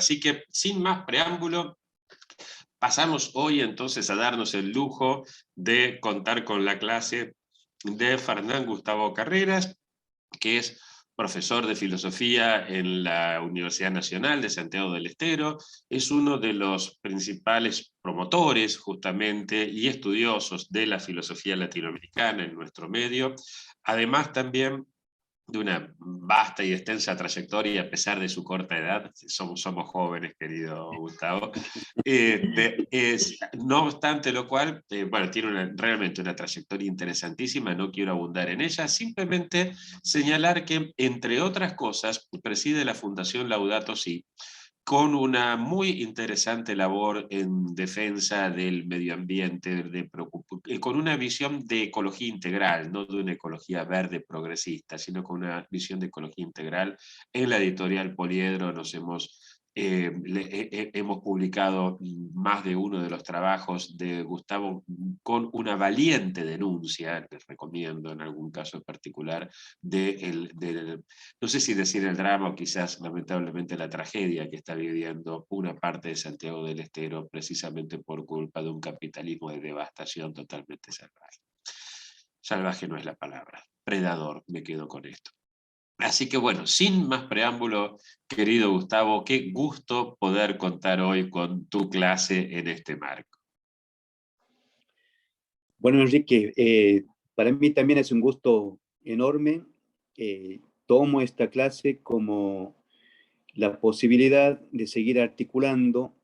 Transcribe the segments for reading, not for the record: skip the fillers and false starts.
Así que, sin más preámbulo, pasamos hoy entonces a darnos el lujo de contar con la clase de Fernán Gustavo Carreras, que es profesor de filosofía en la Universidad Nacional de Santiago del Estero, es uno de los principales promotores justamente y estudiosos de la filosofía latinoamericana en nuestro medio, además también de una vasta y extensa trayectoria, a pesar de su corta edad, somos jóvenes, querido Gustavo, no obstante lo cual, bueno, tiene realmente una trayectoria interesantísima, no quiero abundar en ella, simplemente señalar que, entre otras cosas, preside la Fundación Laudato Si, con una muy interesante labor en defensa del medio ambiente, con una visión de ecología integral, no de una ecología verde progresista, sino con una visión de ecología integral. En la editorial Poliedro hemos publicado más de uno de los trabajos de Gustavo con una valiente denuncia, les recomiendo en algún caso en particular, no sé si decir el drama o quizás lamentablemente la tragedia que está viviendo una parte de Santiago del Estero precisamente por culpa de un capitalismo de devastación totalmente salvaje. Salvaje no es la palabra, predador, me quedo con esto. Así que bueno, sin más preámbulo, querido Gustavo, qué gusto poder contar hoy con tu clase en este marco. Bueno, Enrique, para mí también es un gusto enorme. Tomo esta clase como la posibilidad de seguir articulando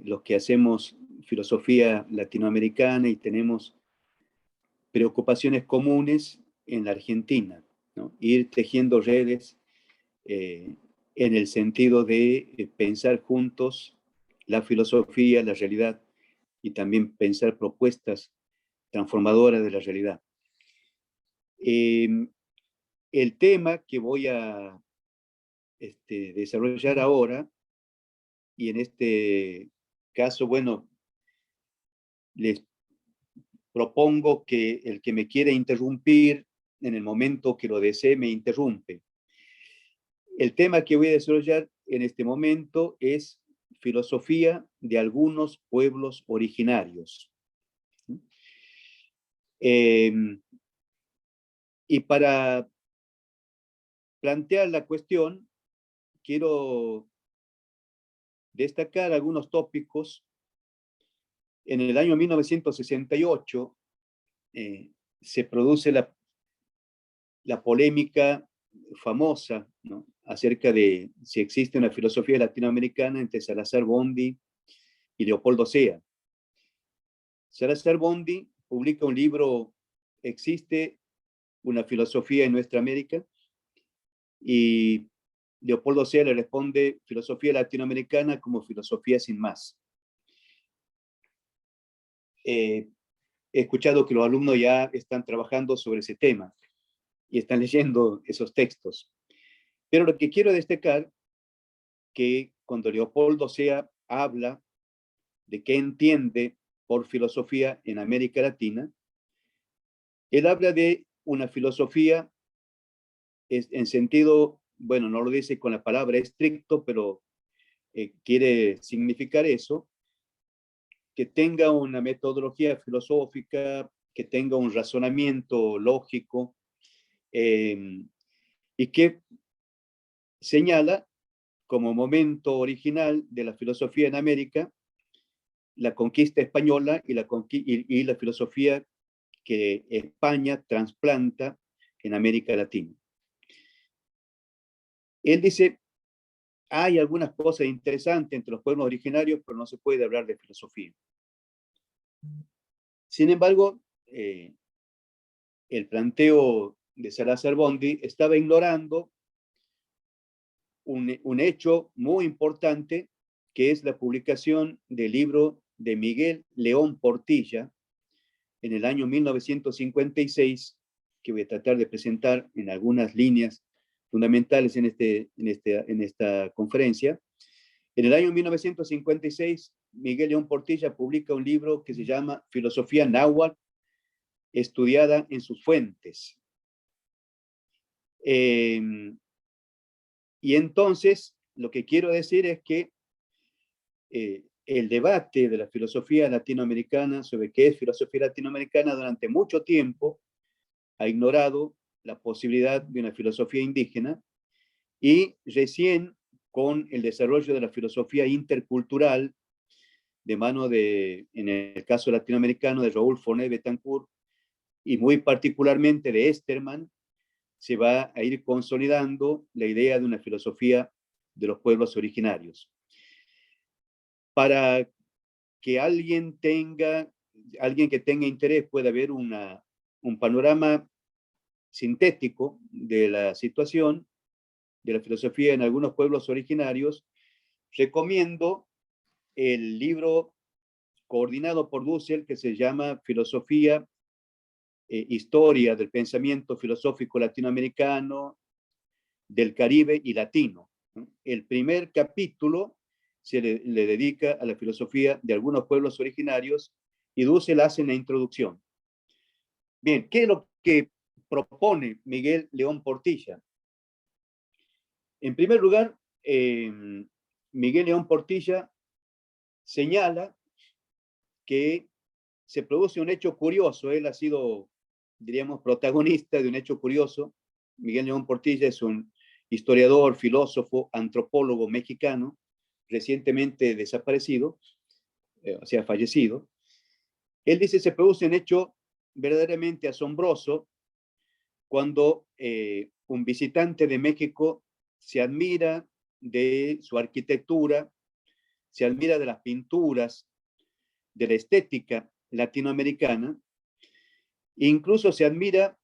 lo que hacemos filosofía latinoamericana y tenemos preocupaciones comunes en la Argentina, ¿no? Ir tejiendo redes en el sentido de pensar juntos la filosofía, la realidad y también pensar propuestas transformadoras de la realidad. El tema que voy a desarrollar ahora, y en este caso, bueno, les propongo que el que me quiere interrumpir en el momento que lo desee me interrumpe. El tema que voy a desarrollar en este momento es filosofía de algunos pueblos originarios. Y para plantear la cuestión, quiero destacar algunos tópicos. En el año 1968 se produce la polémica famosa, ¿no?, acerca de si existe una filosofía latinoamericana entre Salazar Bondi y Leopoldo Sea. Salazar Bondi publica un libro, ¿Existe una filosofía en nuestra América? Y Leopoldo Sea le responde, filosofía latinoamericana como filosofía sin más. He escuchado que los alumnos ya están trabajando sobre ese tema y están leyendo esos textos. Pero lo que quiero destacar, que cuando Leopoldo Sea habla de qué entiende por filosofía en América Latina, él habla de una filosofía en sentido, bueno, no lo dice con la palabra estricto, pero quiere significar eso, que tenga una metodología filosófica, que tenga un razonamiento lógico, y que señala como momento original de la filosofía en América la conquista española y la filosofía que España trasplanta en América Latina. Él dice, hay algunas cosas interesantes entre los pueblos originarios, pero no se puede hablar de filosofía. Sin embargo, el planteo de Salazar Bondi estaba ignorando un hecho muy importante, que es la publicación del libro de Miguel León Portilla en el año 1956, que voy a tratar de presentar en algunas líneas fundamentales en esta conferencia. En el año 1956, Miguel León Portilla publica un libro que se llama Filosofía Náhuatl, estudiada en sus fuentes. Y entonces, lo que quiero decir es que el debate de la filosofía latinoamericana sobre qué es filosofía latinoamericana durante mucho tiempo ha ignorado la posibilidad de una filosofía indígena, y recién con el desarrollo de la filosofía intercultural de mano de, en el caso latinoamericano, de Raúl Forné Betancourt, y muy particularmente de Esterman, se va a ir consolidando la idea de una filosofía de los pueblos originarios. Para que alguien que tenga interés pueda ver un panorama sintético de la situación de la filosofía en algunos pueblos originarios, recomiendo el libro coordinado por Dussel que se llama Filosofía, Historia del Pensamiento Filosófico Latinoamericano, del Caribe y Latino. El primer capítulo le dedica a la filosofía de algunos pueblos originarios y Dussel hace una introducción. Bien, ¿qué es lo que propone Miguel León Portilla? En primer lugar, Miguel León Portilla señala que se produce un hecho curioso. Él ha sido, diríamos, protagonista de un hecho curioso. Miguel León Portilla es un historiador, filósofo, antropólogo mexicano, recientemente desaparecido, o sea, fallecido. Él dice que se produce un hecho verdaderamente asombroso cuando un visitante de México se admira de su arquitectura, se admira de las pinturas, de la estética latinoamericana, e incluso se admira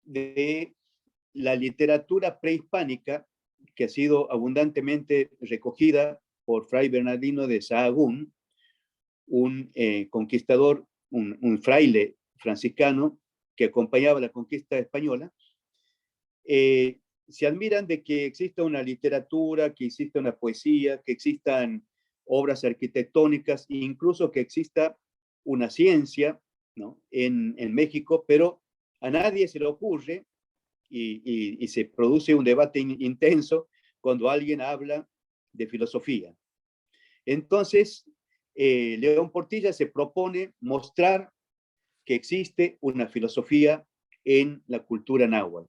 de la literatura prehispánica que ha sido abundantemente recogida por Fray Bernardino de Sahagún, un conquistador, un fraile franciscano que acompañaba la conquista española. Se admiran de que exista una literatura, que exista una poesía, que existan obras arquitectónicas, e incluso que exista una ciencia, ¿no?, en México, pero a nadie se le ocurre y se produce un debate intenso cuando alguien habla de filosofía. Entonces, León Portilla se propone mostrar que existe una filosofía en la cultura náhuatl.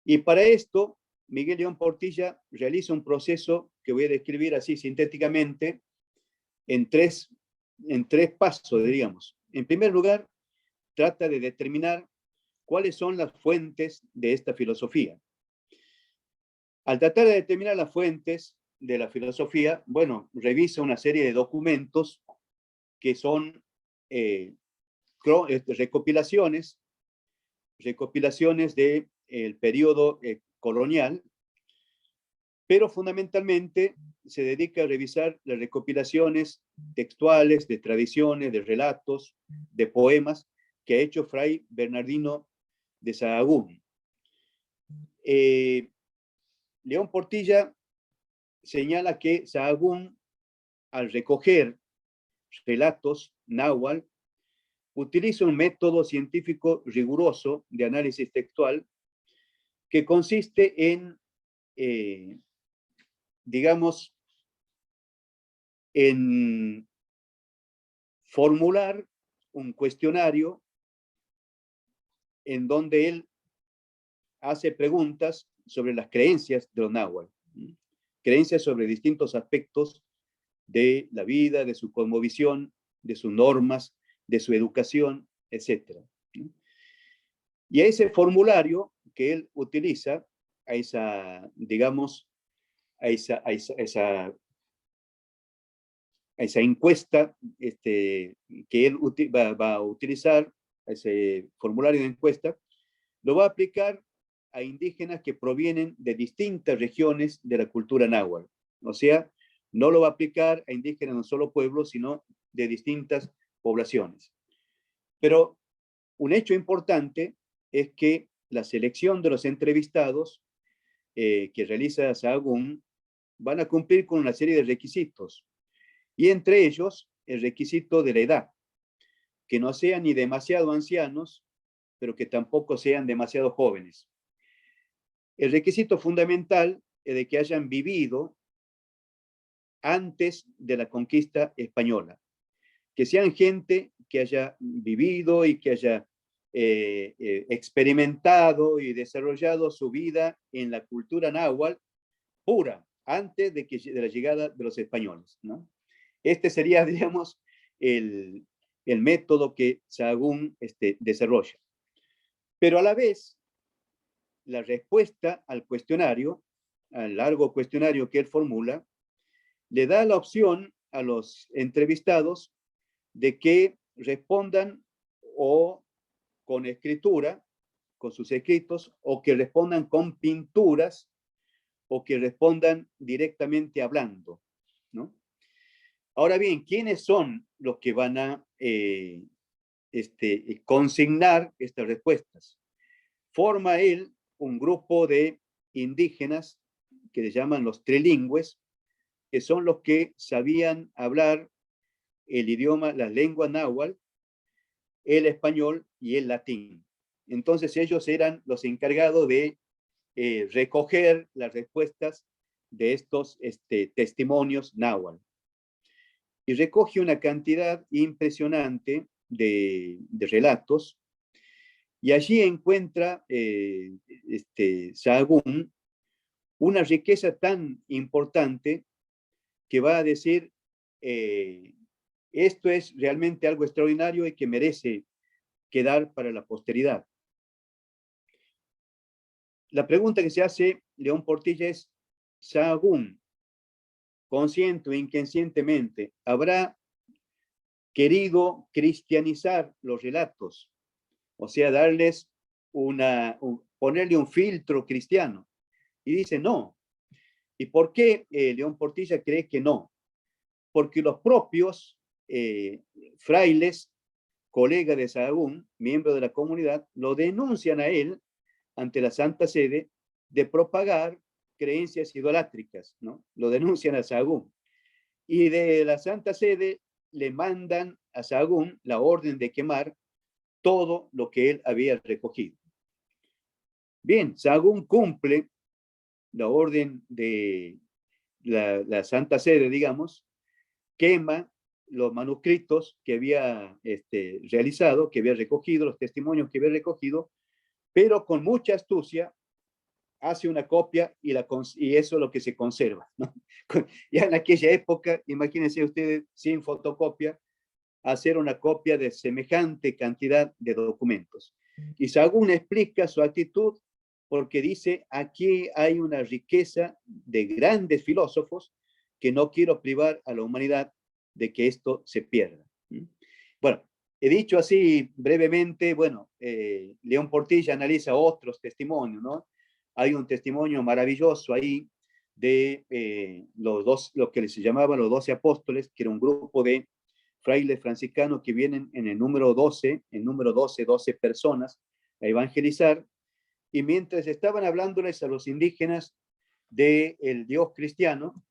Y para esto, Miguel León Portilla realiza un proceso que voy a describir así sintéticamente en tres pasos, diríamos. En primer lugar, trata de determinar cuáles son las fuentes de esta filosofía. Al tratar de determinar las fuentes de la filosofía, bueno, revisa una serie de documentos que son recopilaciones del periodo colonial, pero fundamentalmente se dedica a revisar las recopilaciones textuales, de tradiciones, de relatos, de poemas que ha hecho Fray Bernardino de Sahagún. León Portilla señala que Sahagún, al recoger relatos náhuatl, utiliza un método científico riguroso de análisis textual que consiste en, digamos, en formular un cuestionario en donde él hace preguntas sobre las creencias de los náhuatl, creencias sobre distintos aspectos de la vida, de su cosmovisión, de sus normas, de su educación, etc. Y a ese formulario que él utiliza, a esa, digamos, a esa encuesta que él va a utilizar, a ese formulario de encuesta, lo va a aplicar a indígenas que provienen de distintas regiones de la cultura náhuatl. O sea, no lo va a aplicar a indígenas de un solo pueblo, sino de distintas poblaciones. Pero un hecho importante es que la selección de los entrevistados que realiza Sahagún van a cumplir con una serie de requisitos, y entre ellos el requisito de la edad, que no sean ni demasiado ancianos, pero que tampoco sean demasiado jóvenes. El requisito fundamental es de que hayan vivido antes de la conquista española, que sean gente que haya vivido y que haya experimentado y desarrollado su vida en la cultura náhuatl pura, antes de la llegada de los españoles, ¿no? Este sería, digamos, el método que Sahagún desarrolla. Pero a la vez, la respuesta al cuestionario, al largo cuestionario que él formula, le da la opción a los entrevistados de que respondan o con escritura, con sus escritos, o que respondan con pinturas, o que respondan directamente hablando, ¿no? Ahora bien, ¿quiénes son los que van a consignar estas respuestas? Forma él un grupo de indígenas que le llaman los trilingües, que son los que sabían hablar el idioma, la lengua náhuatl, el español y el latín. Entonces ellos eran los encargados de recoger las respuestas de estos testimonios náhuatl. Y recoge una cantidad impresionante de relatos, y allí encuentra Sahagún una riqueza tan importante que va a decir, esto es realmente algo extraordinario y que merece quedar para la posteridad. La pregunta que se hace León Portilla es, Sahagún, consciente o inconscientemente, ¿habrá querido cristianizar los relatos? O sea, darles ponerle un filtro cristiano. Y dice no. ¿Y por qué León Portilla cree que no? Porque los propios frailes, colegas de Sahagún, miembros de la comunidad, lo denuncian a él ante la Santa Sede de propagar creencias idolátricas, ¿no? Lo denuncian a Sahagún. Y de la Santa Sede le mandan a Sahagún la orden de quemar todo lo que él había recogido. Bien, Sahagún cumple la orden de la Santa Sede, digamos, quema los manuscritos que había realizado, que había recogido, los testimonios que había recogido, pero con mucha astucia hace una copia y eso es lo que se conserva, ¿no? Ya en aquella época, imagínense ustedes, sin fotocopia, hacer una copia de semejante cantidad de documentos. Y Sahagún explica su actitud porque dice, aquí hay una riqueza de grandes filósofos que no quiero privar a la humanidad de que esto se pierda. Bueno, he dicho así brevemente, bueno, León Portilla analiza otros testimonios, ¿no? Hay un testimonio maravilloso ahí de lo que se llamaban los 12 apóstoles, que era un grupo de frailes franciscanos que vienen en el número 12, 12 personas a evangelizar, y mientras estaban hablándoles a los indígenas del Dios cristiano,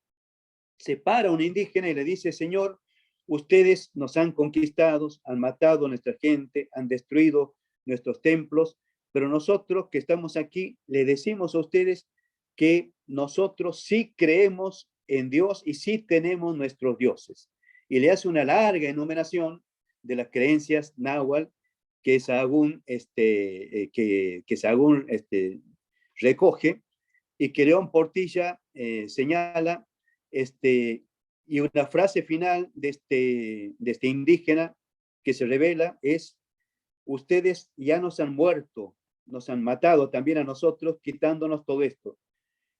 se para un indígena y le dice, Señor, ustedes nos han conquistado, han matado a nuestra gente, han destruido nuestros templos, pero nosotros que estamos aquí le decimos a ustedes que nosotros sí creemos en Dios y sí tenemos nuestros dioses. Y le hace una larga enumeración de las creencias náhuatl que Sahagún, Sahagún recoge, y que León Portilla señala, y una frase final de este indígena que se revela es, ustedes ya nos han muerto, nos han matado también a nosotros, quitándonos todo esto.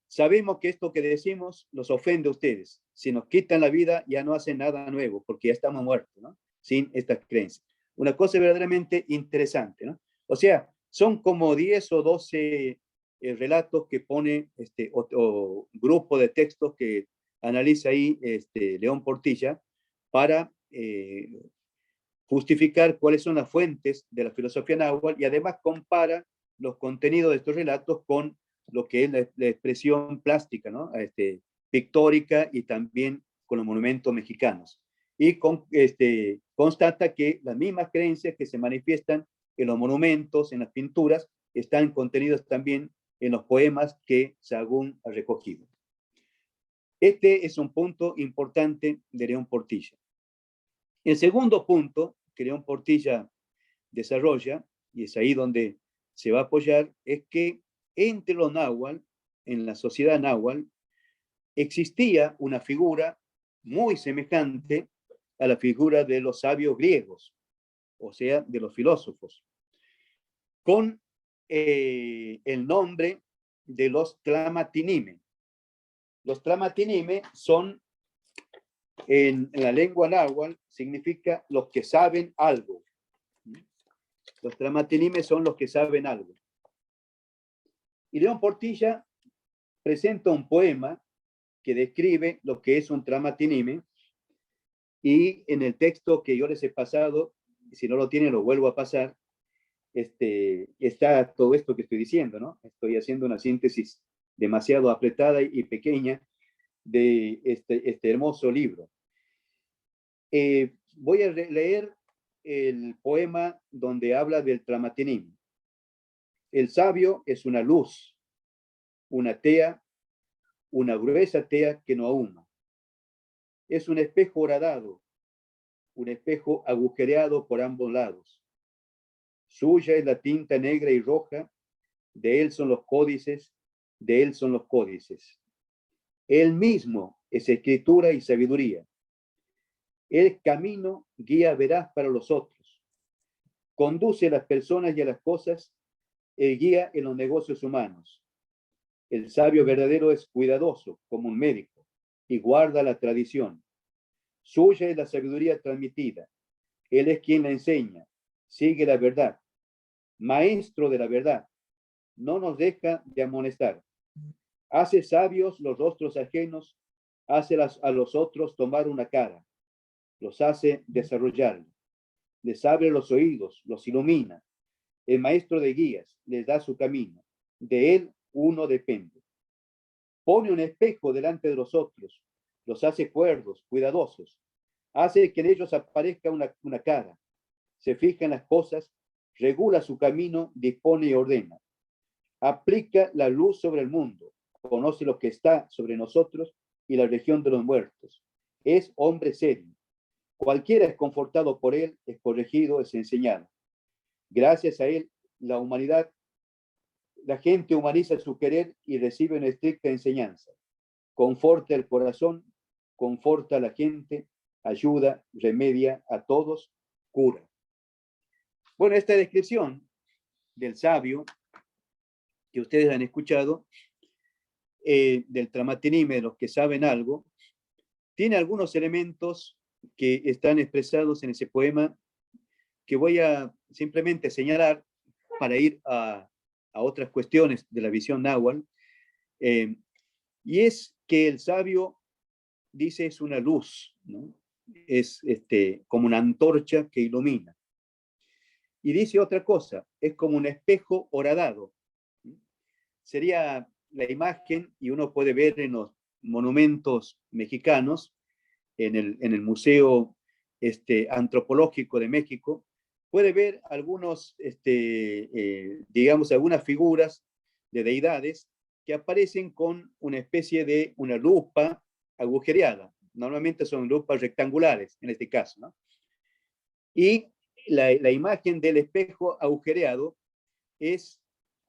Sabemos que esto que decimos los ofende a ustedes. Si nos quitan la vida, ya no hacen nada nuevo, porque ya estamos muertos, ¿no? Sin estas creencias. Una cosa verdaderamente interesante, ¿no? O sea, son como 10 o 12 relatos que pone o grupo de textos que analiza ahí León Portilla para justificar cuáles son las fuentes de la filosofía náhuatl y además compara los contenidos de estos relatos con lo que es la expresión plástica, ¿no? Pictórica y también con los monumentos mexicanos. Y constata que las mismas creencias que se manifiestan en los monumentos, en las pinturas, están contenidos también en los poemas que Sahagún ha recogido. Este es un punto importante de León Portilla. El segundo punto que León Portilla desarrolla, y es ahí donde se va a apoyar, es que entre los náhuatl, en la sociedad náhuatl, existía una figura muy semejante a la figura de los sabios griegos, o sea, de los filósofos, con el nombre de los Tlamatinime. Los Tlamatinime son, en la lengua náhuatl, significa los que saben algo. Los Tlamatinime son los que saben algo. Y León Portilla presenta un poema que describe lo que es un Tlamatinime, y en el texto que yo les he pasado, si no lo tienen, lo vuelvo a pasar, está todo esto que estoy diciendo, ¿no? Estoy haciendo una síntesis demasiado apretada y pequeña de este hermoso libro. Voy a leer el poema donde habla del Tlamatinime. El sabio es una luz, una tea, una gruesa tea que no ahuma. Es un espejo horadado, un espejo agujereado por ambos lados. Suya es la tinta negra y roja, de él son los códices, de él son los códices. Él mismo es escritura y sabiduría. El camino guía veraz para los otros. Conduce a las personas y a las cosas, guía en los negocios humanos. El sabio verdadero es cuidadoso, como un médico, y guarda la tradición. Suya es la sabiduría transmitida. Él es quien la enseña, sigue la verdad. Maestro de la verdad, no nos deja de amonestar. Hace sabios los rostros ajenos, hace a los otros tomar una cara, los hace desarrollar, les abre los oídos, los ilumina. El maestro de guías les da su camino, de él uno depende. Pone un espejo delante de los otros, los hace cuerdos, cuidadosos, hace que en ellos aparezca una cara, se fija en las cosas, regula su camino, dispone y ordena. Aplica la luz sobre el mundo, conoce lo que está sobre nosotros y la región de los muertos. Es hombre serio. Cualquiera es confortado por él, es corregido, es enseñado. Gracias a él, la gente humaniza su querer y recibe una estricta enseñanza. Conforta el corazón, conforta a la gente, ayuda, remedia a todos, cura. Bueno, esta descripción del sabio que ustedes han escuchado, del Tlamatinime, de los que saben algo, tiene algunos elementos que están expresados en ese poema que voy a simplemente señalar para ir a otras cuestiones de la visión náhuatl, y es que el sabio, dice, es una luz, ¿no? Es como una antorcha que ilumina. Y dice otra cosa, es como un espejo horadado. Sería la imagen, y uno puede ver en los monumentos mexicanos, en el Museo Antropológico de México, puede ver algunos, digamos, algunas figuras de deidades que aparecen con una especie de una lupa agujereada. Normalmente son lupas rectangulares, en este caso, ¿no? Y la imagen del espejo agujereado es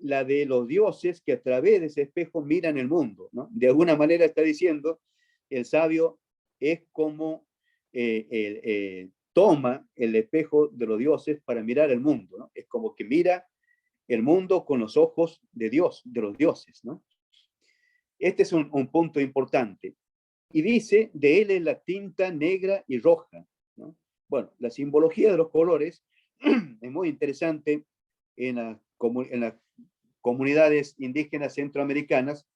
la de los dioses que a través de ese espejo miran el mundo, ¿no? De alguna manera está diciendo, el sabio es como toma el espejo de los dioses para mirar el mundo, ¿no? Es como que mira el mundo con los ojos de Dios, de los dioses, ¿no? Este es un punto importante. Y dice, de él es la tinta negra y roja, ¿no? Bueno, la simbología de los colores es muy interesante en las comunidades indígenas centroamericanas,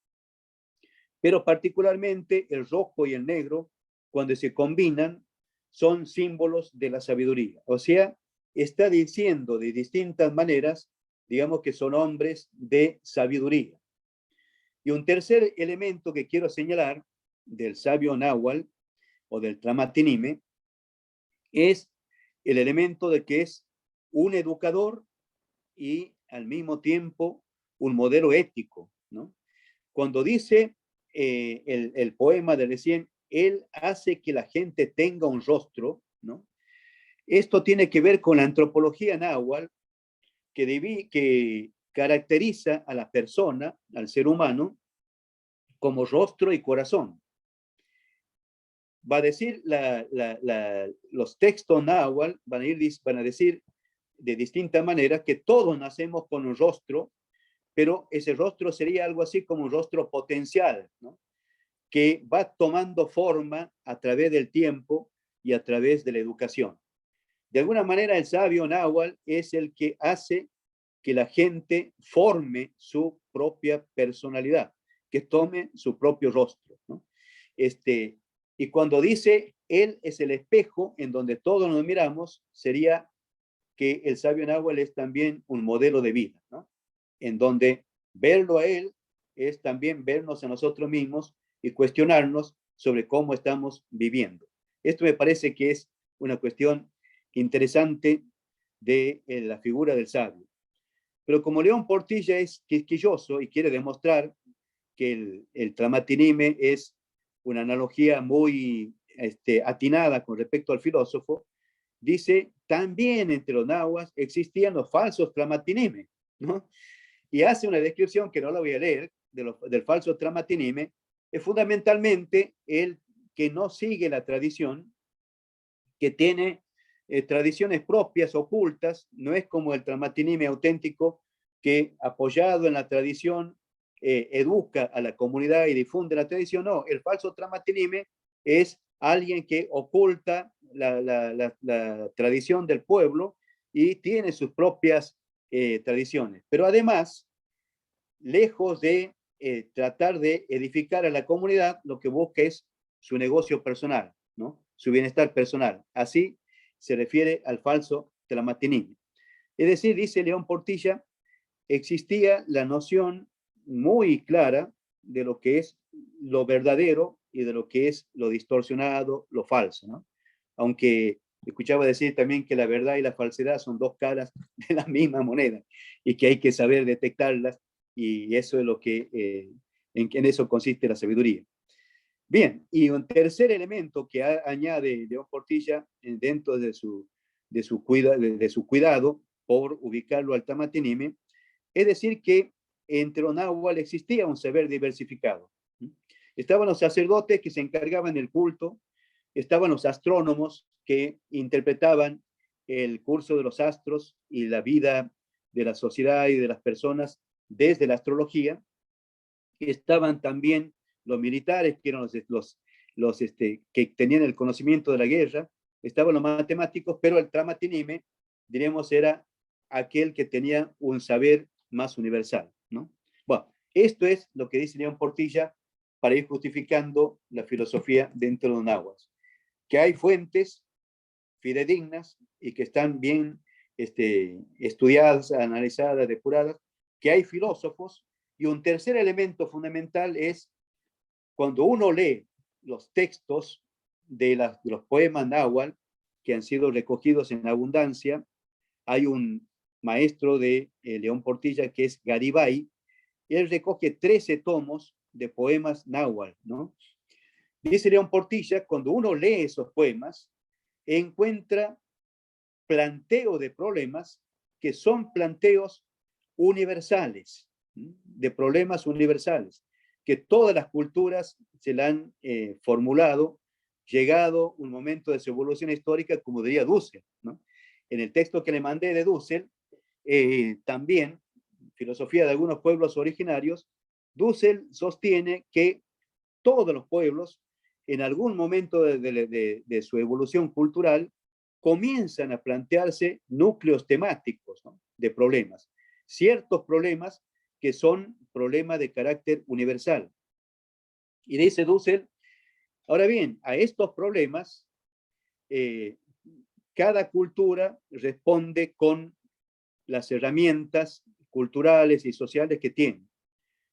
pero particularmente el rojo y el negro, cuando se combinan, son símbolos de la sabiduría. O sea, está diciendo de distintas maneras, digamos, que son hombres de sabiduría. Y un tercer elemento que quiero señalar del sabio náhuatl o del Tlamatinime es el elemento de que es un educador y al mismo tiempo un modelo ético, ¿no? Cuando dice el poema de recién, él hace que la gente tenga un rostro, ¿no? Esto tiene que ver con la antropología náhuatl, que caracteriza a la persona, al ser humano, como rostro y corazón. Va a decir, los textos náhuatl van a decir de distinta manera que todos nacemos con un rostro, pero ese rostro sería algo así como un rostro potencial, ¿no? Que va tomando forma a través del tiempo y a través de la educación. De alguna manera, el sabio náhuatl es el que hace que la gente forme su propia personalidad, que tome su propio rostro, ¿no? Y cuando dice, él es el espejo en donde todos nos miramos, sería que el sabio náhuatl es también un modelo de vida, ¿no? En donde verlo a él es también vernos a nosotros mismos y cuestionarnos sobre cómo estamos viviendo. Esto me parece que es una cuestión interesante de la figura del sabio. Pero como León Portilla es quisquilloso y quiere demostrar que el Tramatinime es una analogía muy atinada con respecto al filósofo, dice, también entre los nahuas existían los falsos Tramatinime, ¿no? Y hace una descripción que no la voy a leer del falso Tramatinime, es fundamentalmente el que no sigue la tradición, que tiene tradiciones propias, ocultas, no es como el Tramatinime auténtico que apoyado en la tradición educa a la comunidad y difunde la tradición. No, el falso Tramatinime es alguien que oculta la tradición del pueblo y tiene sus propias tradiciones. Pero además, lejos de tratar de edificar a la comunidad, lo que busca es su negocio personal, ¿no? Su bienestar personal. Así se refiere al falso Tramatinime. Es decir, dice León Portilla, existía la noción muy clara de lo que es lo verdadero y de lo que es lo distorsionado, lo falso, ¿no? Aunque escuchaba decir también que la verdad y la falsedad son dos caras de la misma moneda y que hay que saber detectarlas, y eso es lo que, en eso consiste la sabiduría. Bien, y un tercer elemento que añade León Portilla dentro de su cuidado por ubicarlo al Tramatinime, es decir, que entre los náhuatl existía un saber diversificado. Estaban los sacerdotes que se encargaban del culto, estaban los astrónomos que interpretaban el curso de los astros y la vida de la sociedad y de las personas desde la astrología. Estaban también los militares, que eran que tenían el conocimiento de la guerra, estaban los matemáticos, pero el Tramatinime, diríamos, era aquel que tenía un saber más universal, ¿no? Bueno, esto es lo que dice León Portilla para ir justificando la filosofía dentro de los náhuatl, que hay fuentes fidedignas y que están bien estudiadas, analizadas, depuradas, que hay filósofos, y un tercer elemento fundamental es cuando uno lee los textos de los poemas náhuatl que han sido recogidos en abundancia. Hay un maestro de León Portilla que es Garibay, y él recoge 13 tomos de poemas náhuatl, ¿no? Dice León Portilla, cuando uno lee esos poemas, encuentra planteo de problemas que son planteos universales, de problemas universales, que todas las culturas se la han formulado, llegado un momento de su evolución histórica, como diría Dussel, ¿no? En el texto que le mandé de Dussel, también, filosofía de algunos pueblos originarios, Dussel sostiene que todos los pueblos, en algún momento de su evolución cultural, comienzan a plantearse núcleos temáticos, ¿no? De problemas, ciertos problemas que son problemas de carácter universal. Y dice Dussel, ahora bien, a estos problemas, cada cultura responde con las herramientas culturales y sociales que tiene.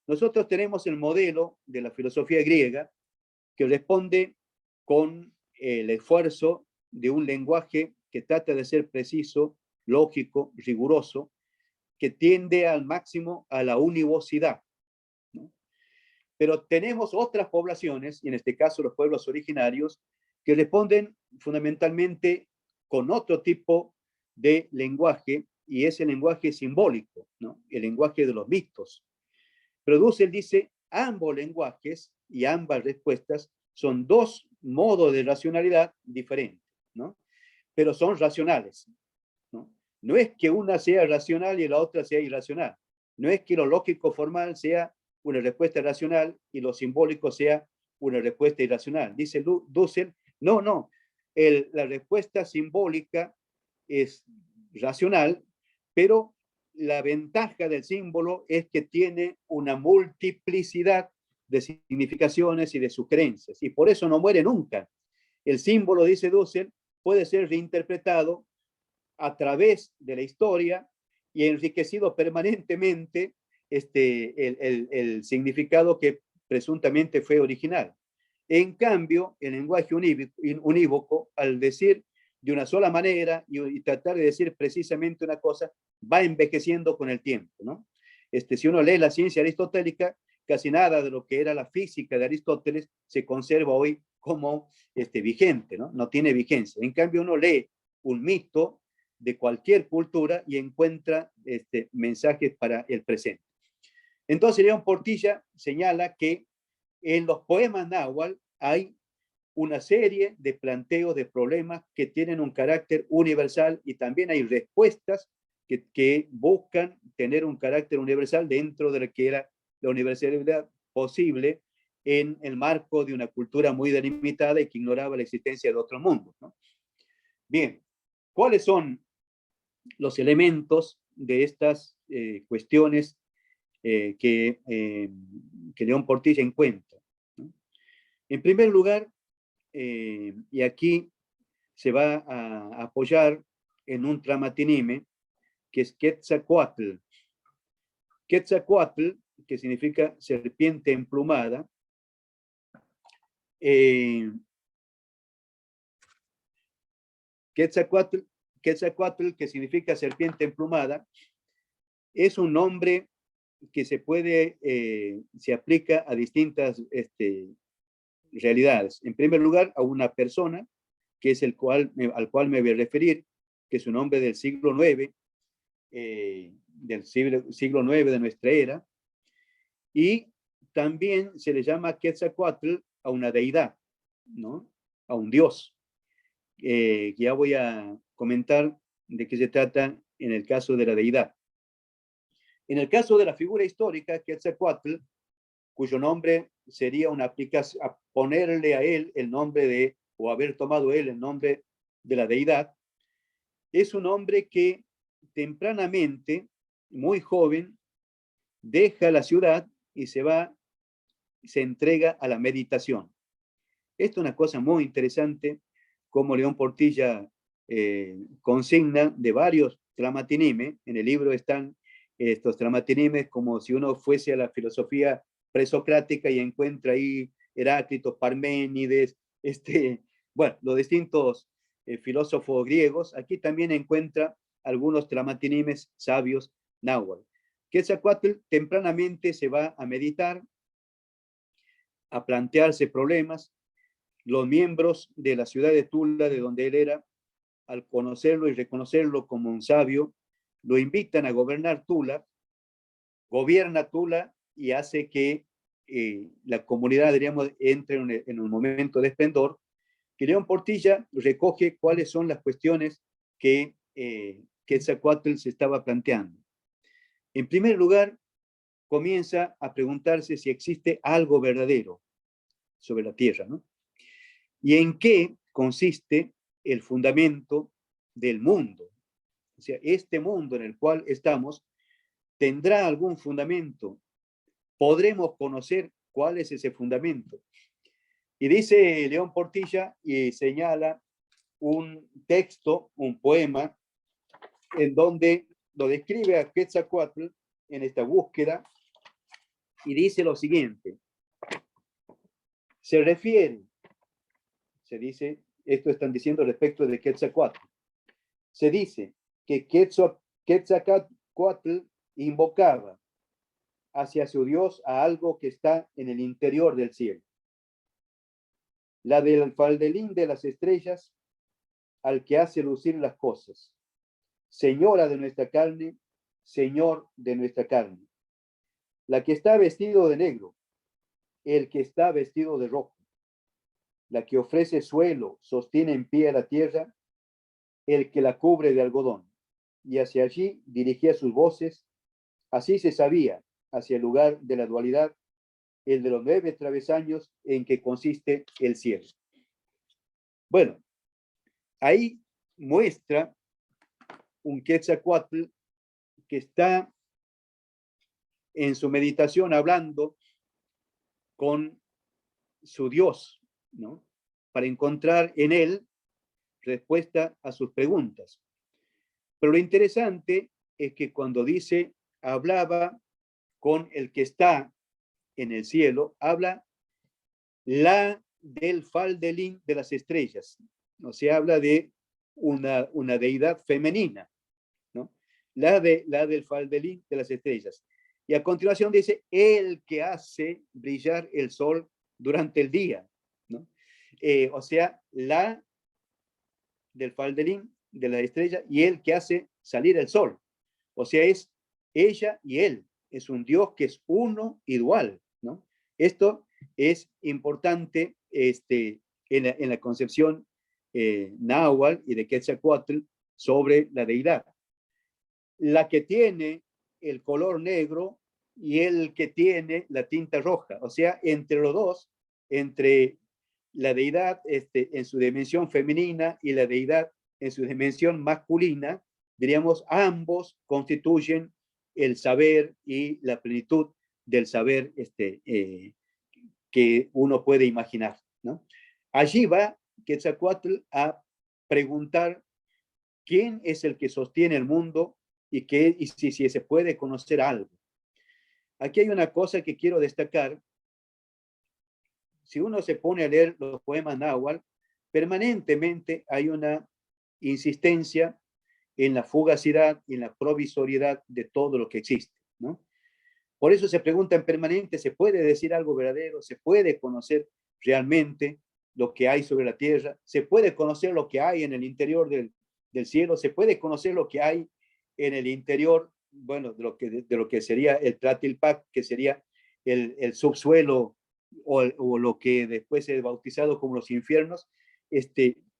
Nosotros tenemos el modelo de la filosofía griega que responde con el esfuerzo de un lenguaje que trata de ser preciso, lógico, riguroso, que tiende al máximo a la univocidad, ¿no? Pero tenemos otras poblaciones, y en este caso los pueblos originarios, que responden fundamentalmente con otro tipo de lenguaje, y es el lenguaje simbólico, ¿no? El lenguaje de los mitos. Pero Dussel dice, ambos lenguajes y ambas respuestas son dos modos de racionalidad diferentes, ¿no? Pero son racionales, ¿no? No es que una sea racional y la otra sea irracional. No es que lo lógico formal sea una respuesta racional y lo simbólico sea una respuesta irracional. Dice Dussel, no. La respuesta simbólica es racional, pero la ventaja del símbolo es que tiene una multiplicidad de significaciones y de sugerencias, y por eso no muere nunca. El símbolo, dice Dussel, puede ser reinterpretado a través de la historia y enriquecido permanentemente el significado que presuntamente fue original. En cambio, el lenguaje unívoco, al decir de una sola manera y tratar de decir precisamente una cosa, va envejeciendo con el tiempo, ¿no? Si uno lee la ciencia aristotélica, casi nada de lo que era la física de Aristóteles se conserva hoy como vigente, ¿no? No tiene vigencia. En cambio, uno lee un mito de cualquier cultura y encuentra mensajes para el presente. Entonces, León Portilla señala que en los poemas náhuatl hay una serie de planteos de problemas que tienen un carácter universal y también hay respuestas que buscan tener un carácter universal dentro de lo que era la universalidad posible en el marco de una cultura muy delimitada y que ignoraba la existencia de otro mundo, ¿no? Bien, ¿cuáles son los elementos de estas cuestiones que León Portilla encuentra, ¿no? En primer lugar, y aquí se va a apoyar en un tramatinime que es Quetzalcoatl. Quetzalcoatl, que significa serpiente emplumada, Quetzalcoatl, que significa serpiente emplumada, es un nombre que se aplica a distintas realidades. En primer lugar, a una persona, que es al cual me voy a referir, que es un hombre del siglo IX, siglo IX de nuestra era, y también se le llama Quetzalcoatl a una deidad, ¿no? A un dios. Ya voy a comentar de qué se trata en el caso de la deidad. En el caso de la figura histórica, Quetzalcoatl, cuyo nombre sería una aplicación, a ponerle a él el nombre de, o haber tomado él el nombre de la deidad, es un hombre que tempranamente, muy joven, deja la ciudad y se entrega a la meditación. Esto es una cosa muy interesante, como León Portilla consigna de varios tramatinime. En el libro están estos tramatinimes como si uno fuese a la filosofía presocrática y encuentra ahí Heráclito, Parménides, bueno, los distintos filósofos griegos. Aquí también encuentra algunos tramatinimes sabios náhuatl. Quetzalcoatl tempranamente se va a meditar, a plantearse problemas. Los miembros de la ciudad de Tula, de donde él era, al conocerlo y reconocerlo como un sabio, lo invitan a gobernar Tula, gobierna Tula y hace que la comunidad, diríamos, entre en un momento de esplendor, que León Portilla recoge cuáles son las cuestiones que Quetzalcoatl se estaba planteando. En primer lugar, comienza a preguntarse si existe algo verdadero sobre la tierra, ¿no? ¿Y en qué consiste el fundamento del mundo? O sea, este mundo en el cual estamos, ¿tendrá algún fundamento? ¿Podremos conocer cuál es ese fundamento? Y dice León Portilla y señala un texto, un poema, en donde lo describe a Quetzalcoatl en esta búsqueda y dice lo siguiente. Se dice, esto están diciendo respecto de Quetzalcoatl. Se dice que Quetzalcoatl invocaba hacia su Dios a algo que está en el interior del cielo. La del faldelín de las estrellas, al que hace lucir las cosas. Señora de nuestra carne, Señor de nuestra carne. La que está vestido de negro, el que está vestido de rojo. La que ofrece suelo, sostiene en pie a la tierra, el que la cubre de algodón. Y hacia allí dirigía sus voces. Así se sabía, hacia el lugar de la dualidad, el de los 9 travesaños en que consiste el cielo. Bueno, ahí muestra un Quetzalcóatl que está en su meditación hablando con su Dios, ¿no? Para encontrar en él respuesta a sus preguntas. Pero lo interesante es que cuando dice hablaba con el que está en el cielo, habla la del faldelín de las estrellas, no se habla de una deidad femenina, ¿no? La del faldelín de las estrellas. Y a continuación dice, el que hace brillar el sol durante el día, ¿no? O sea, la del faldelín de la estrella y el que hace salir el sol. O sea, es ella y él. Es un Dios que es uno y dual, ¿no? Esto es importante en la concepción náhuatl y de Quetzalcóatl sobre la deidad. La que tiene el color negro y el que tiene la tinta roja. O sea, entre los dos, entre la deidad en su dimensión femenina y la deidad en su dimensión masculina, diríamos, ambos constituyen el saber y la plenitud del saber que uno puede imaginar, ¿no? Allí va Quetzalcóatl a preguntar quién es el que sostiene el mundo y si se puede conocer algo. Aquí hay una cosa que quiero destacar. Si uno se pone a leer los poemas náhuatl, permanentemente hay una insistencia en la fugacidad y en la provisoriedad de todo lo que existe, ¿no? Por eso se pregunta en permanente, ¿se puede decir algo verdadero? ¿Se puede conocer realmente lo que hay sobre la tierra? ¿Se puede conocer lo que hay en el interior del cielo? ¿Se puede conocer lo que hay en el interior, bueno, de lo que sería el Tlatilpac, que sería el subsuelo o lo que después es bautizado como los infiernos?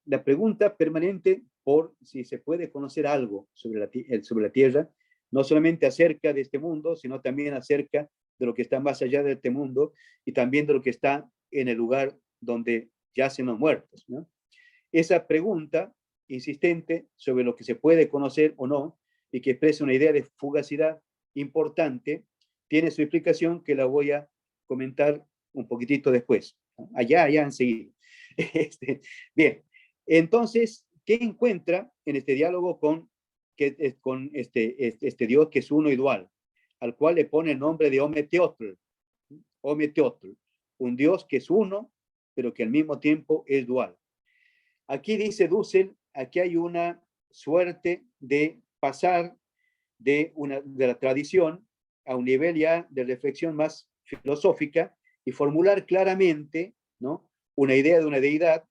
La pregunta permanente por si se puede conocer algo sobre la tierra, no solamente acerca de este mundo, sino también acerca de lo que está más allá de este mundo y también de lo que está en el lugar donde yacen los muertos, ¿no? Esa pregunta insistente sobre lo que se puede conocer o no y que expresa una idea de fugacidad importante, tiene su explicación que la voy a comentar un poquitito después. Allá enseguida. Bien, entonces, ¿qué encuentra en este diálogo con este Dios que es uno y dual, al cual le pone el nombre de Ometeotl? Ometeotl, un Dios que es uno, pero que al mismo tiempo es dual. Aquí dice Dussel, aquí hay una suerte de pasar de la tradición a un nivel ya de reflexión más filosófica y formular claramente, ¿no?, una idea de una deidad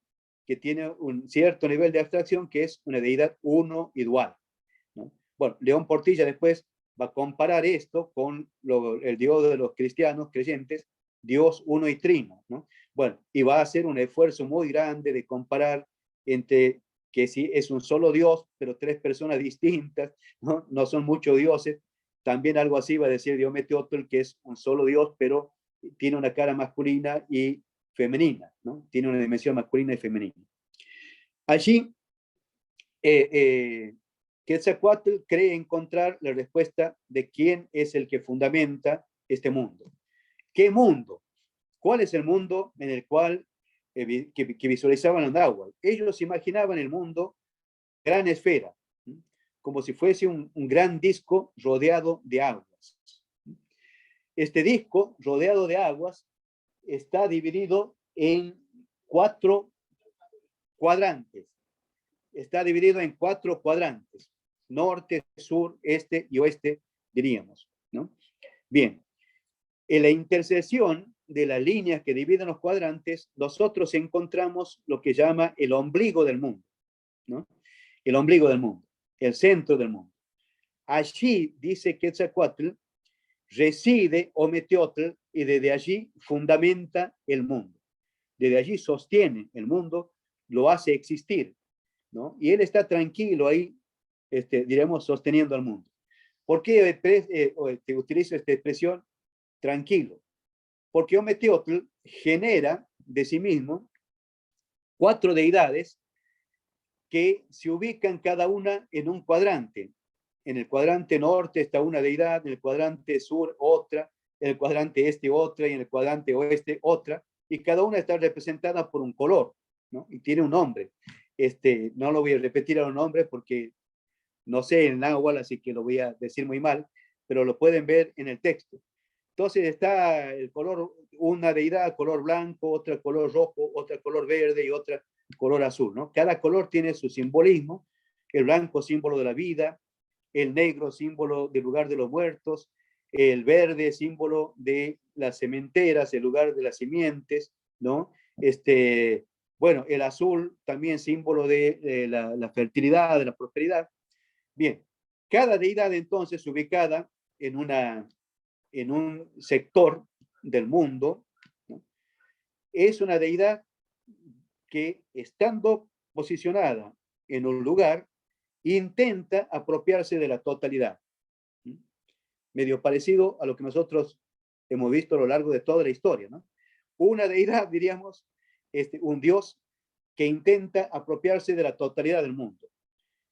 que tiene un cierto nivel de abstracción, que es una deidad uno y dual, ¿no? Bueno, León Portilla después va a comparar esto con el Dios de los cristianos creyentes, Dios uno y trino, ¿no? Bueno, y va a hacer un esfuerzo muy grande de comparar entre que sí es un solo Dios, pero tres personas distintas, ¿no? No son muchos dioses. También algo así va a decir Diometeotl, que es un solo Dios, pero tiene una cara masculina y femenina, ¿no? Tiene una dimensión masculina y femenina. Allí, Quetzalcóatl cree encontrar la respuesta de quién es el que fundamenta este mundo. ¿Qué mundo? ¿Cuál es el mundo en el cual que visualizaban los náhuatl? Ellos imaginaban el mundo gran esfera, como si fuese un gran disco rodeado de aguas. Este disco rodeado de aguas está dividido en 4 cuadrantes. Está dividido en 4 cuadrantes: norte, sur, este y oeste, diríamos, ¿no? Bien, En la intersección de las líneas que dividen los cuadrantes, nosotros encontramos lo que llama el ombligo del mundo, ¿no? El ombligo del mundo, el centro del mundo. Allí, dice Quetzalcóatl, reside Ometeotl y desde allí fundamenta el mundo. Desde allí sostiene el mundo, lo hace existir, ¿no? Y él está tranquilo ahí, diremos, sosteniendo al mundo. ¿Por qué utilizo esta expresión tranquilo? Porque Ometeotl genera de sí mismo 4 deidades que se ubican cada una en un cuadrante. En el cuadrante norte está una deidad, en el cuadrante sur otra, en el cuadrante este otra y en el cuadrante oeste otra, y cada una está representada por un color, ¿no? Y tiene un nombre. No lo voy a repetir a los nombres porque no sé el náhuatl, así que lo voy a decir muy mal, pero lo pueden ver en el texto. Entonces está el color, una deidad color blanco, otra color rojo, otra color verde y otra color azul, ¿no? Cada color tiene su simbolismo, el blanco símbolo de la vida, el negro símbolo del lugar de los muertos, el verde símbolo de las cementeras, el lugar de las simientes, ¿no? Bueno, el azul también símbolo de la fertilidad, de la prosperidad. Bien, cada deidad entonces ubicada en un sector del mundo, ¿no? Es una deidad que, estando posicionada en un lugar, intenta apropiarse de la totalidad. Medio parecido a lo que nosotros hemos visto a lo largo de toda la historia, ¿no? Una deidad, diríamos, un dios que intenta apropiarse de la totalidad del mundo.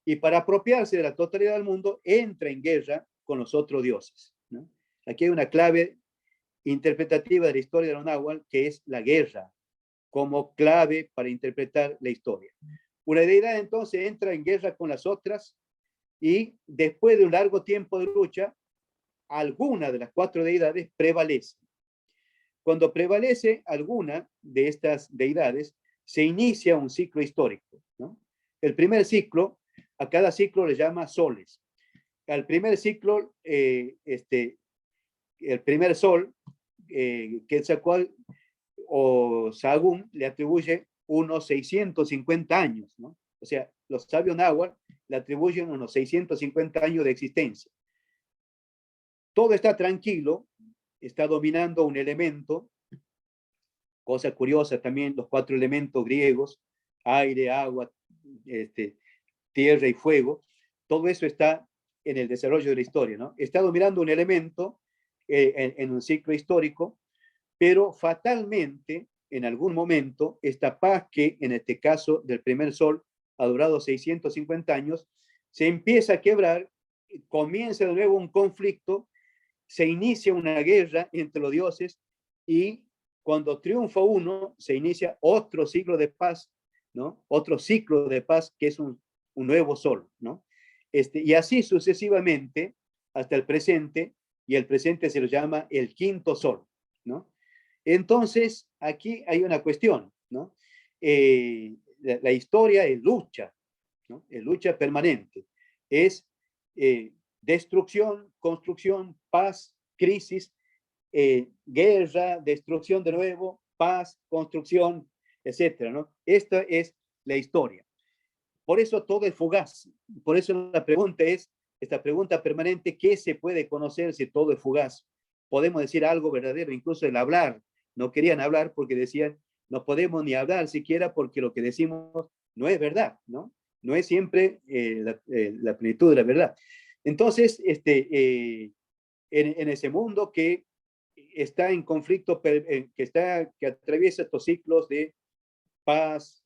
Y para apropiarse de la totalidad del mundo, entra en guerra con los otros dioses, ¿no? Aquí hay una clave interpretativa de la historia de los náhuatl, que es la guerra, como clave para interpretar la historia. Una deidad entonces entra en guerra con las otras y después de un largo tiempo de lucha, alguna de las 4 deidades prevalece. Cuando prevalece alguna de estas deidades, se inicia un ciclo histórico, ¿no? El primer ciclo, a cada ciclo le llama soles. Al primer ciclo, el primer sol, Quetzalcóatl o Sahagún le atribuye unos 650 años, ¿no? O sea, los sabios náhuatl le atribuyen unos 650 años de existencia. Todo está tranquilo, está dominando un elemento, cosa curiosa también, los 4 elementos griegos, aire, agua, tierra y fuego, todo eso está en el desarrollo de la historia, ¿no? Está dominando un elemento en un ciclo histórico, pero fatalmente, en algún momento, esta paz que, en este caso del primer sol, ha durado 650 años, se empieza a quebrar, comienza de nuevo un conflicto, se inicia una guerra entre los dioses y cuando triunfa uno, se inicia otro ciclo de paz, ¿no? Otro ciclo de paz que es un nuevo sol, ¿no? Y así sucesivamente hasta el presente, y el presente se lo llama el quinto sol, ¿no? Entonces, aquí hay una cuestión, ¿no? La historia es lucha, ¿no? Es lucha permanente. Es destrucción, construcción, paz, crisis, guerra, destrucción de nuevo, paz, construcción, etcétera, ¿no? Esta es la historia. Por eso todo es fugaz. Por eso la pregunta es, esta pregunta permanente, ¿qué se puede conocer si todo es fugaz? Podemos decir algo verdadero, incluso el hablar. No querían hablar porque decían, no podemos ni hablar siquiera porque lo que decimos no es verdad, ¿no? No es siempre la plenitud de la verdad. Entonces, en ese mundo que está en conflicto, que atraviesa estos ciclos de paz,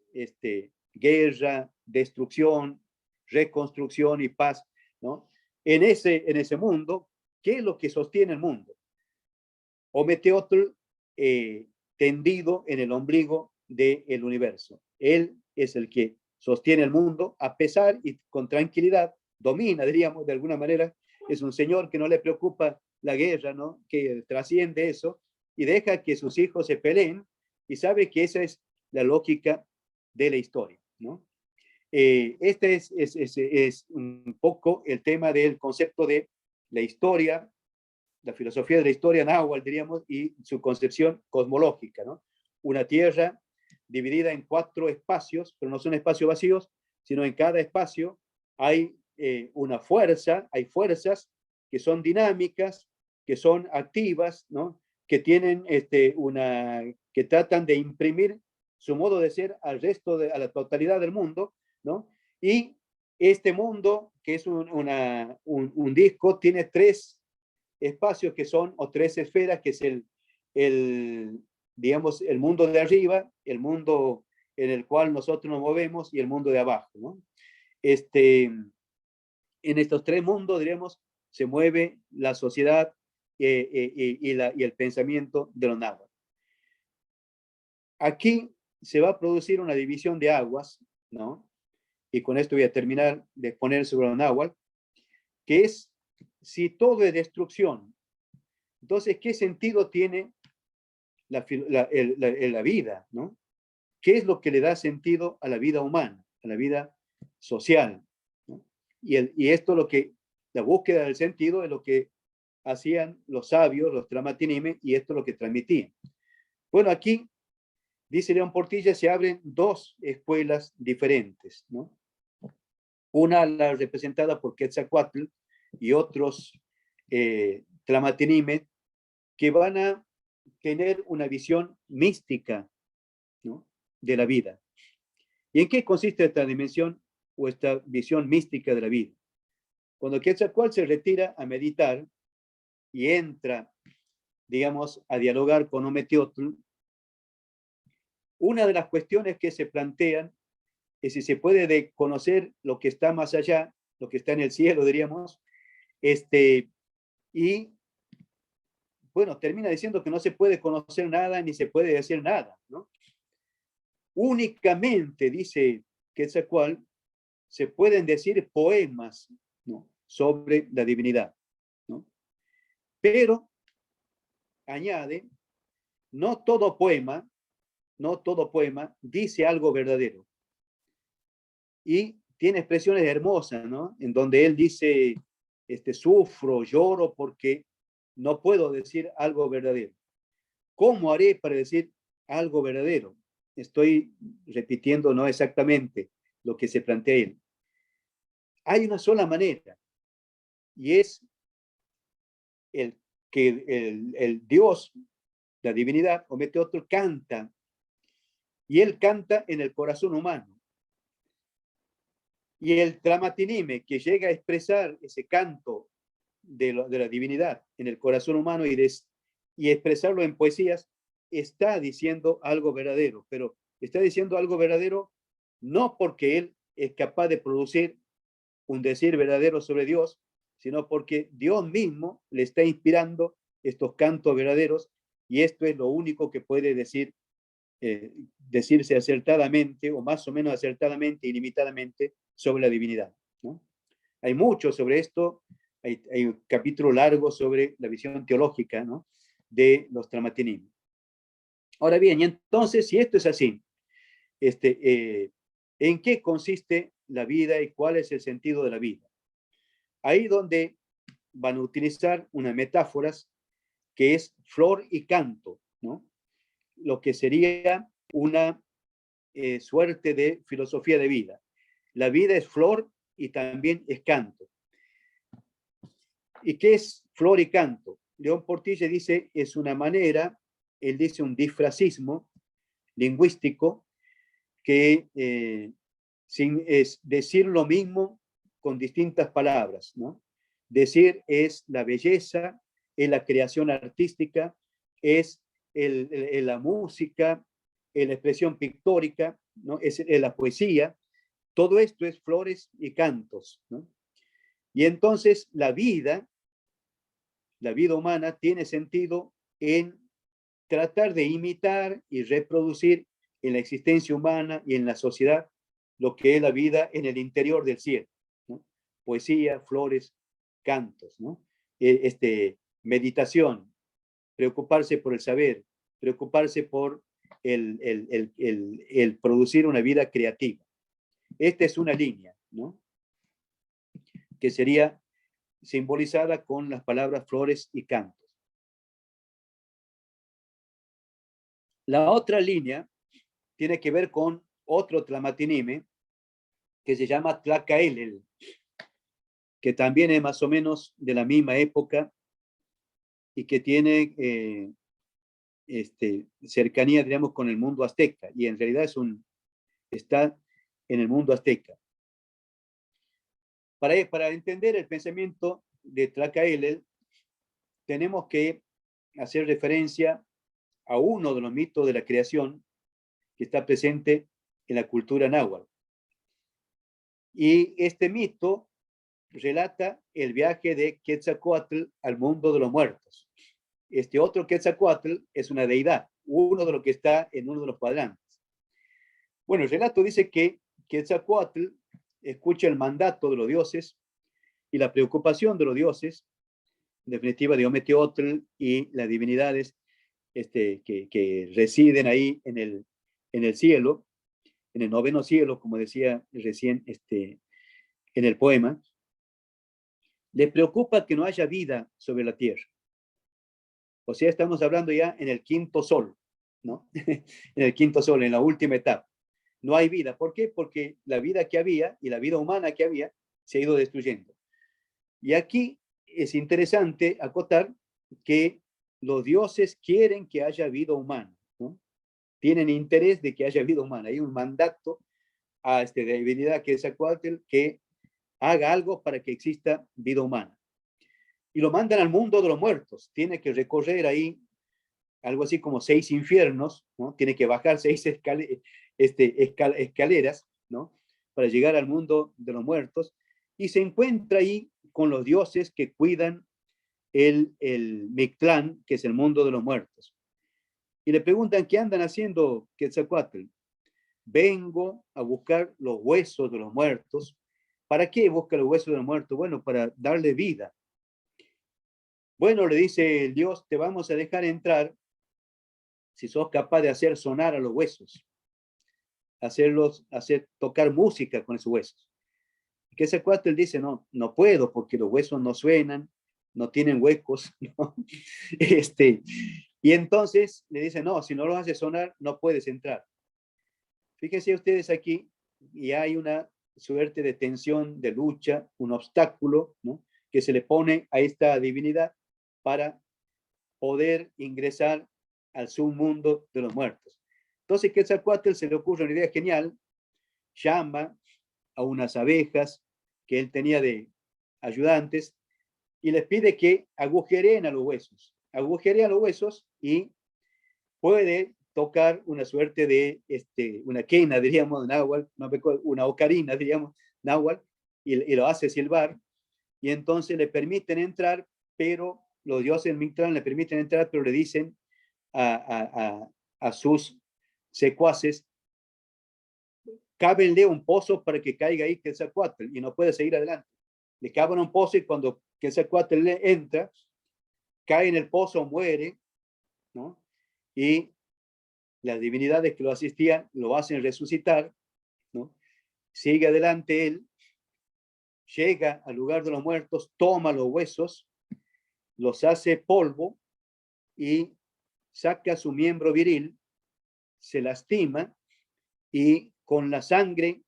guerra, destrucción, reconstrucción y paz, ¿no? En ese mundo, ¿qué es lo que sostiene el mundo? Ometeotl tendido en el ombligo del universo. Él es el que sostiene el mundo a pesar y con tranquilidad, domina, diríamos, de alguna manera. Es un señor que no le preocupa la guerra, ¿no? Que trasciende eso y deja que sus hijos se peleen y sabe que esa es la lógica de la historia, ¿no? Este es un poco el tema del concepto de la historia la filosofía de la historia náhuatl, diríamos, y su concepción cosmológica, ¿no? Una tierra dividida en 4 espacios, pero no son espacios vacíos, sino en cada espacio hay una fuerza, hay fuerzas que son dinámicas, que son activas, ¿no? Que tienen que tratan de imprimir su modo de ser al resto, a la totalidad del mundo, ¿no? Y este mundo, que es un disco, tiene 3 espacios que son, o 3 esferas, que es digamos, el mundo de arriba, el mundo en el cual nosotros nos movemos y el mundo de abajo, ¿no? En estos 3 mundos, diríamos, se mueve la sociedad y el pensamiento de los náhuatl. Aquí se va a producir una división de aguas, ¿no? Y con esto voy a terminar de exponer sobre los náhuatl, que es, si todo es destrucción, entonces, ¿qué sentido tiene la vida, ¿no? ¿Qué es lo que le da sentido a la vida humana, a la vida social, ¿no? Y esto la búsqueda del sentido es lo que hacían los sabios, los Tramatinime, y esto es lo que transmitían. Bueno, aquí, dice León Portilla, se abren 2 escuelas diferentes, ¿no? Una la representada por Quetzalcóatl y otros Tramatinime, que van a tener una visión mística, ¿no? De la vida. ¿Y en qué consiste esta dimensión o esta visión mística de la vida? Cuando Quetzalcóatl se retira a meditar y entra, digamos, a dialogar con Ometeotl, una de las cuestiones que se plantean es si se puede conocer lo que está más allá, lo que está en el cielo, diríamos, y bueno, termina diciendo que no se puede conocer nada ni se puede decir nada, ¿no? Únicamente, dice Quetzalcóatl, se pueden decir poemas, ¿no? Sobre la divinidad, ¿no? Pero, añade, no todo poema dice algo verdadero. Y tiene expresiones hermosas, ¿no? En donde él dice, sufro, lloro porque no puedo decir algo verdadero. ¿Cómo haré para decir algo verdadero? Estoy repitiendo no exactamente lo que se plantea él. Hay una sola manera, y es que el Dios, la divinidad, Ometeotl, canta, y él canta en el corazón humano. Y el Tramatinime, que llega a expresar ese canto de la divinidad en el corazón humano y expresarlo en poesías, está diciendo algo verdadero, pero está diciendo algo verdadero no porque él es capaz de producir un decir verdadero sobre Dios, sino porque Dios mismo le está inspirando estos cantos verdaderos, y esto es lo único que puede decirse acertadamente, o más o menos acertadamente y limitadamente, sobre la divinidad, ¿no? Hay mucho sobre esto, hay un capítulo largo sobre la visión teológica, ¿no? De los Tramatinim. Ahora bien, y entonces, si esto es así, ¿en qué consiste la vida y cuál es el sentido de la vida? Ahí donde van a utilizar unas metáforas que es flor y canto, ¿no? Lo que sería una suerte de filosofía de vida. La vida es flor y también es canto. ¿Y qué es flor y canto? León Portilla dice, es una manera, él dice un disfrazismo lingüístico que es decir lo mismo con distintas palabras, ¿no? Decir es la belleza, es la creación artística, es la música, es la expresión pictórica, ¿no? Es la poesía. Todo esto es flores y cantos, ¿no? Y entonces la vida humana tiene sentido en tratar de imitar y reproducir en la existencia humana y en la sociedad lo que es la vida en el interior del cielo, ¿no? Poesía, flores, cantos, ¿no? Meditación, preocuparse por el saber, preocuparse por el producir una vida creativa. Esta es una línea, ¿no? Que sería simbolizada con las palabras flores y cantos. La otra línea tiene que ver con otro tlamatinime que se llama Tlacaelel, que también es más o menos de la misma época y que tiene cercanía, digamos, con el mundo azteca, y en realidad está en el mundo azteca. Para entender el pensamiento de Tlacaelel, tenemos que hacer referencia a uno de los mitos de la creación que está presente en la cultura náhuatl. Y este mito relata el viaje de Quetzalcóatl al mundo de los muertos. Este otro Quetzalcóatl es una deidad, uno de los que está en uno de los cuadrantes. Bueno, el relato dice que Quetzalcóatl escucha el mandato de los dioses y la preocupación de los dioses, en definitiva de Ometeotl y las divinidades que residen ahí en el cielo, en el noveno cielo, como decía recién en el poema. Les preocupa que no haya vida sobre la tierra. O sea, estamos hablando ya en el quinto sol, ¿no? En el quinto sol, en la última etapa. No hay vida. ¿Por qué? Porque la vida que había y la vida humana que había se ha ido destruyendo. Y aquí es interesante acotar que los dioses quieren que haya vida humana, ¿no? Tienen interés de que haya vida humana. Hay un mandato a esta divinidad que es Quetzalcóatl que haga algo para que exista vida humana. Y lo mandan al mundo de los muertos. Tiene que recorrer ahí algo así como 6 infiernos, ¿no? Tiene que bajar 6 escaleras, ¿no? Para llegar al mundo de los muertos. Y se encuentra ahí con los dioses que cuidan el Mictlán, que es el mundo de los muertos. Y le preguntan, ¿qué andan haciendo Quetzalcóatl? Vengo a buscar los huesos de los muertos. ¿Para qué busca los huesos de los muertos? Bueno, para darle vida. Bueno, le dice el Dios, te vamos a dejar entrar si sos capaz de hacer sonar a los huesos, hacer tocar música con esos huesos. Que ese cuate él dice, no, no puedo porque los huesos no suenan, no tienen huecos, ¿no? Y entonces le dice, no, si no los haces sonar, no puedes entrar. Fíjense ustedes aquí, y hay una suerte de tensión, de lucha, un obstáculo, ¿no? Que se le pone a esta divinidad para poder ingresar al submundo de los muertos. Entonces, Quetzalcóatl se le ocurre una idea genial, llama a unas abejas que él tenía de ayudantes y les pide que agujereen a los huesos y puede tocar una suerte de una quena, diríamos, náhuatl, una ocarina, diríamos, náhuatl, y lo hace silbar, y entonces le permiten entrar, pero los dioses Mictlán le permiten entrar, pero le dicen a sus secuaces, cábenle un pozo para que caiga ahí Quetzalcóatl y no puede seguir adelante. Le cavan un pozo y cuando Quetzalcóatl le entra, cae en el pozo, muere, ¿no? Y las divinidades que lo asistían lo hacen resucitar, ¿no? Sigue adelante él, llega al lugar de los muertos, toma los huesos, los hace polvo y saca su miembro viril, se lastima y con la sangre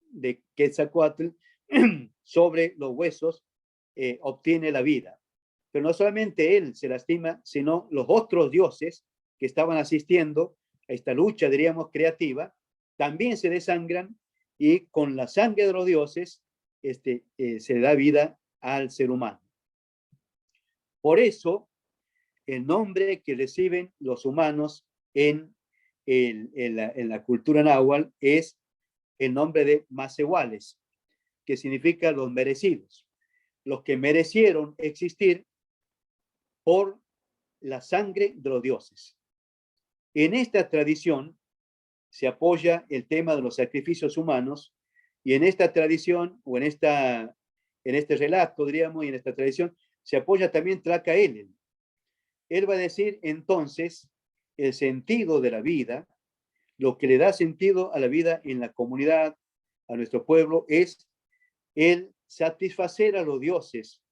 de Quetzalcóatl sobre los huesos obtiene la vida. Pero no solamente él se lastima, sino los otros dioses que estaban asistiendo a esta lucha, diríamos, creativa, también se desangran y con la sangre de los dioses se da vida al ser humano. Por eso, el nombre que reciben los humanos en la cultura náhuatl es el nombre de Macehuales, que significa los merecidos, los que merecieron existir por la sangre de los dioses. En esta tradición se apoya el tema de los sacrificios humanos y en esta tradición o en este relato, diríamos, y en esta tradición se apoya también Tlacaelel. Él va a decir entonces el sentido de la vida, lo que le da sentido a la vida en la comunidad, a nuestro pueblo, es el satisfacer a los dioses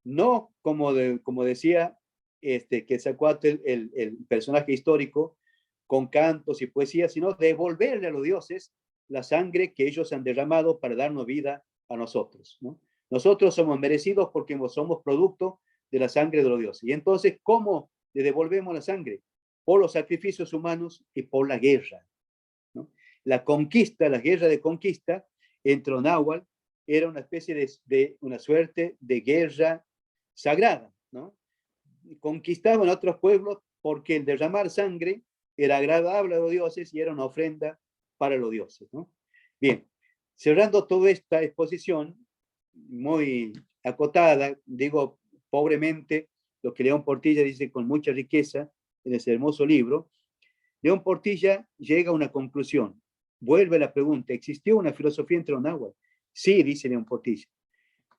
no como decía Quetzalcóatl, el personaje histórico, con cantos y poesía, sino devolverle a los dioses la sangre que ellos han derramado para darnos vida a nosotros, ¿no? Nosotros somos merecidos porque somos producto de la sangre de los dioses. Y entonces, ¿cómo le devolvemos la sangre? Por los sacrificios humanos y por la guerra, ¿no? La conquista, la guerra de conquista entre Náhuatl era una especie de una suerte de guerra sagrada, ¿no? Conquistaban otros pueblos porque el derramar sangre era agradable a los dioses y era una ofrenda para los dioses, ¿no? Bien, cerrando toda esta exposición, muy acotada, digo pobremente, lo que León Portilla dice con mucha riqueza en ese hermoso libro, León Portilla llega a una conclusión, vuelve a la pregunta, ¿existió una filosofía entre los náhuatl? Sí, dice León Portilla.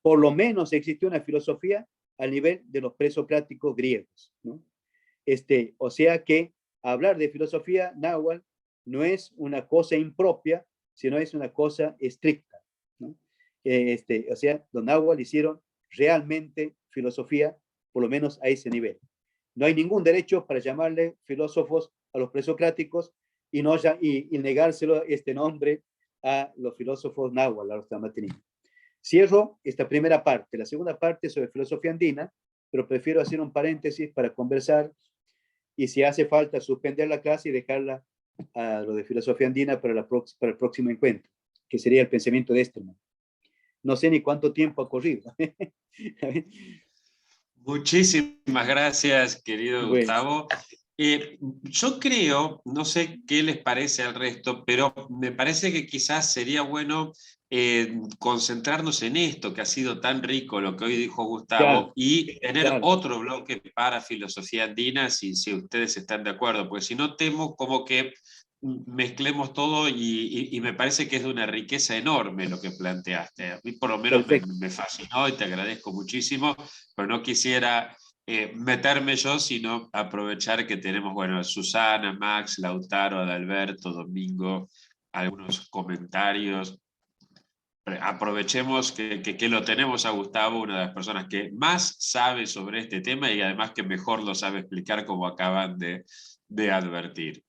Por lo menos existió una filosofía al nivel de los presocráticos griegos, ¿no? O sea que hablar de filosofía náhuatl no es una cosa impropia, sino es una cosa estricta, ¿no? O sea, los náhuatl hicieron realmente filosofía, por lo menos a ese nivel. No hay ningún derecho para llamarle filósofos a los presocráticos y, no, y negárselo este nombre a los filósofos náhuatl, a los tamatininos. Cierro esta primera parte. La segunda parte sobre filosofía andina, pero prefiero hacer un paréntesis para conversar y si hace falta suspender la clase y dejarla a lo de filosofía andina para el próximo encuentro, que sería el pensamiento de Esterman. No sé ni cuánto tiempo ha corrido. Muchísimas gracias, querido Bueno, Gustavo. Yo creo, no sé qué les parece al resto, pero me parece que quizás sería bueno concentrarnos en esto, que ha sido tan rico lo que hoy dijo claro, Gustavo, y tener claro. otro bloque para filosofía andina, si ustedes están de acuerdo, porque si no temo como que mezclemos todo y me parece que es de una riqueza enorme lo que planteaste. A mí por lo menos Perfecto. me fascinó y te agradezco muchísimo, pero no quisiera meterme yo, sino aprovechar que tenemos, bueno, Susana, Max, Lautaro, Adalberto, Domingo, algunos comentarios. Aprovechemos que lo tenemos a Gustavo, una de las personas que más sabe sobre este tema y además que mejor lo sabe explicar como acaban de advertir.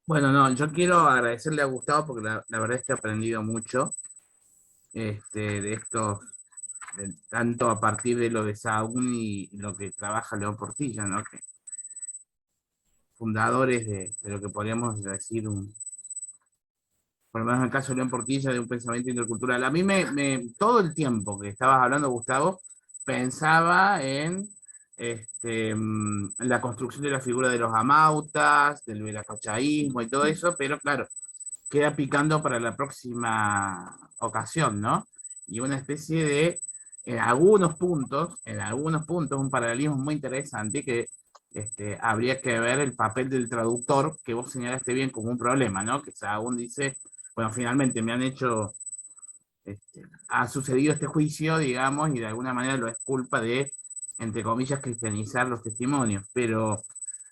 Bueno, no, yo quiero agradecerle a Gustavo porque la verdad es que he aprendido mucho de esto, tanto a partir de lo de Sahagún y lo que trabaja León Portilla, ¿no? Que fundadores de lo que podríamos decir, por lo menos en el caso de León Portilla, de un pensamiento intercultural. A mí todo el tiempo que estabas hablando, Gustavo, pensaba en la construcción de la figura de los amautas, del veracochaísmo y todo eso, pero claro, queda picando para la próxima ocasión, ¿no? Y una especie de, en algunos puntos, un paralelismo muy interesante que habría que ver el papel del traductor, que vos señalaste bien como un problema, ¿no? Que aún dice, bueno, finalmente me han hecho, ha sucedido este juicio, digamos, y de alguna manera lo es culpa de, entre comillas, cristianizar los testimonios, pero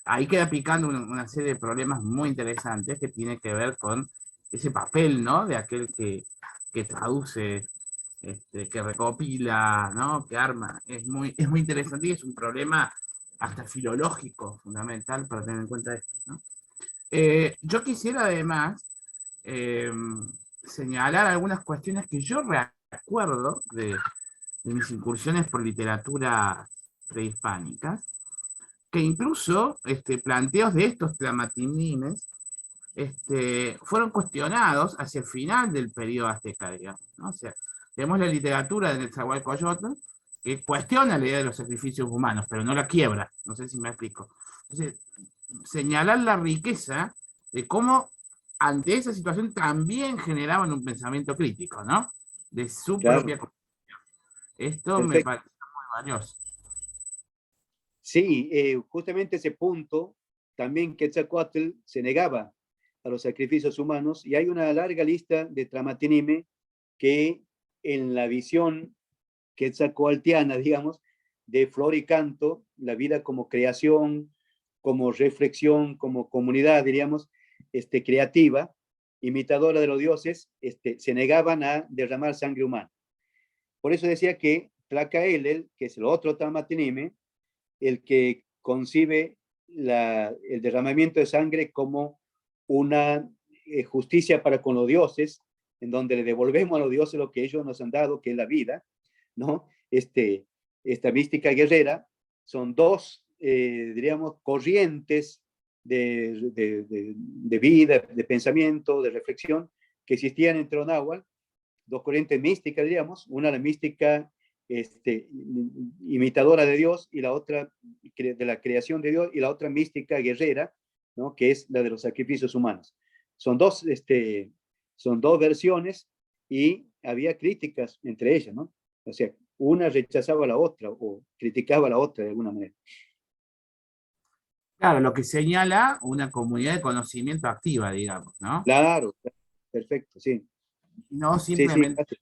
ahí queda picando una serie de problemas muy interesantes que tiene que ver con ese papel, ¿no? De aquel que traduce, que recopila, ¿no? Que arma. Es muy interesante y es un problema hasta filológico fundamental para tener en cuenta esto, ¿no? Yo quisiera además eh, señalar algunas cuestiones que yo recuerdo de mis incursiones por literatura prehispánicas, que incluso planteos de estos tlamatinimes fueron cuestionados hacia el final del periodo azteca, digamos, ¿no? O sea, tenemos la literatura de Netzahualcoyotl que cuestiona la idea de los sacrificios humanos, pero no la quiebra, no sé si me explico. Entonces, señalar la riqueza de cómo ante esa situación también generaban un pensamiento crítico, ¿no? De su Claro, propia... Esto me perfecto. parece muy valioso. Sí, justamente ese punto, también Quetzalcóatl se negaba a los sacrificios humanos y hay una larga lista de Tramatinime que en la visión quetzalcoatliana, digamos, de flor y canto, la vida como creación, como reflexión, como comunidad, diríamos, creativa, imitadora de los dioses, se negaban a derramar sangre humana. Por eso decía que Tlacaelel, que es el otro Tamatinime, el que concibe el derramamiento de sangre como una justicia para con los dioses, en donde le devolvemos a los dioses lo que ellos nos han dado, que es la vida, ¿no? Esta mística guerrera son dos, diríamos, corrientes de vida, de pensamiento, de reflexión, que existían entre los náhuatl, dos corrientes místicas, diríamos, una la mística imitadora de Dios y la otra de la creación de Dios, y la otra mística guerrera, ¿no? Que es la de los sacrificios humanos. Son dos versiones y había críticas entre ellas, ¿no? O sea, una rechazaba a la otra o criticaba a la otra de alguna manera. Claro, lo que señala una comunidad de conocimiento activa, digamos, ¿no? Claro, perfecto, sí. No Sí, sí, simplemente qué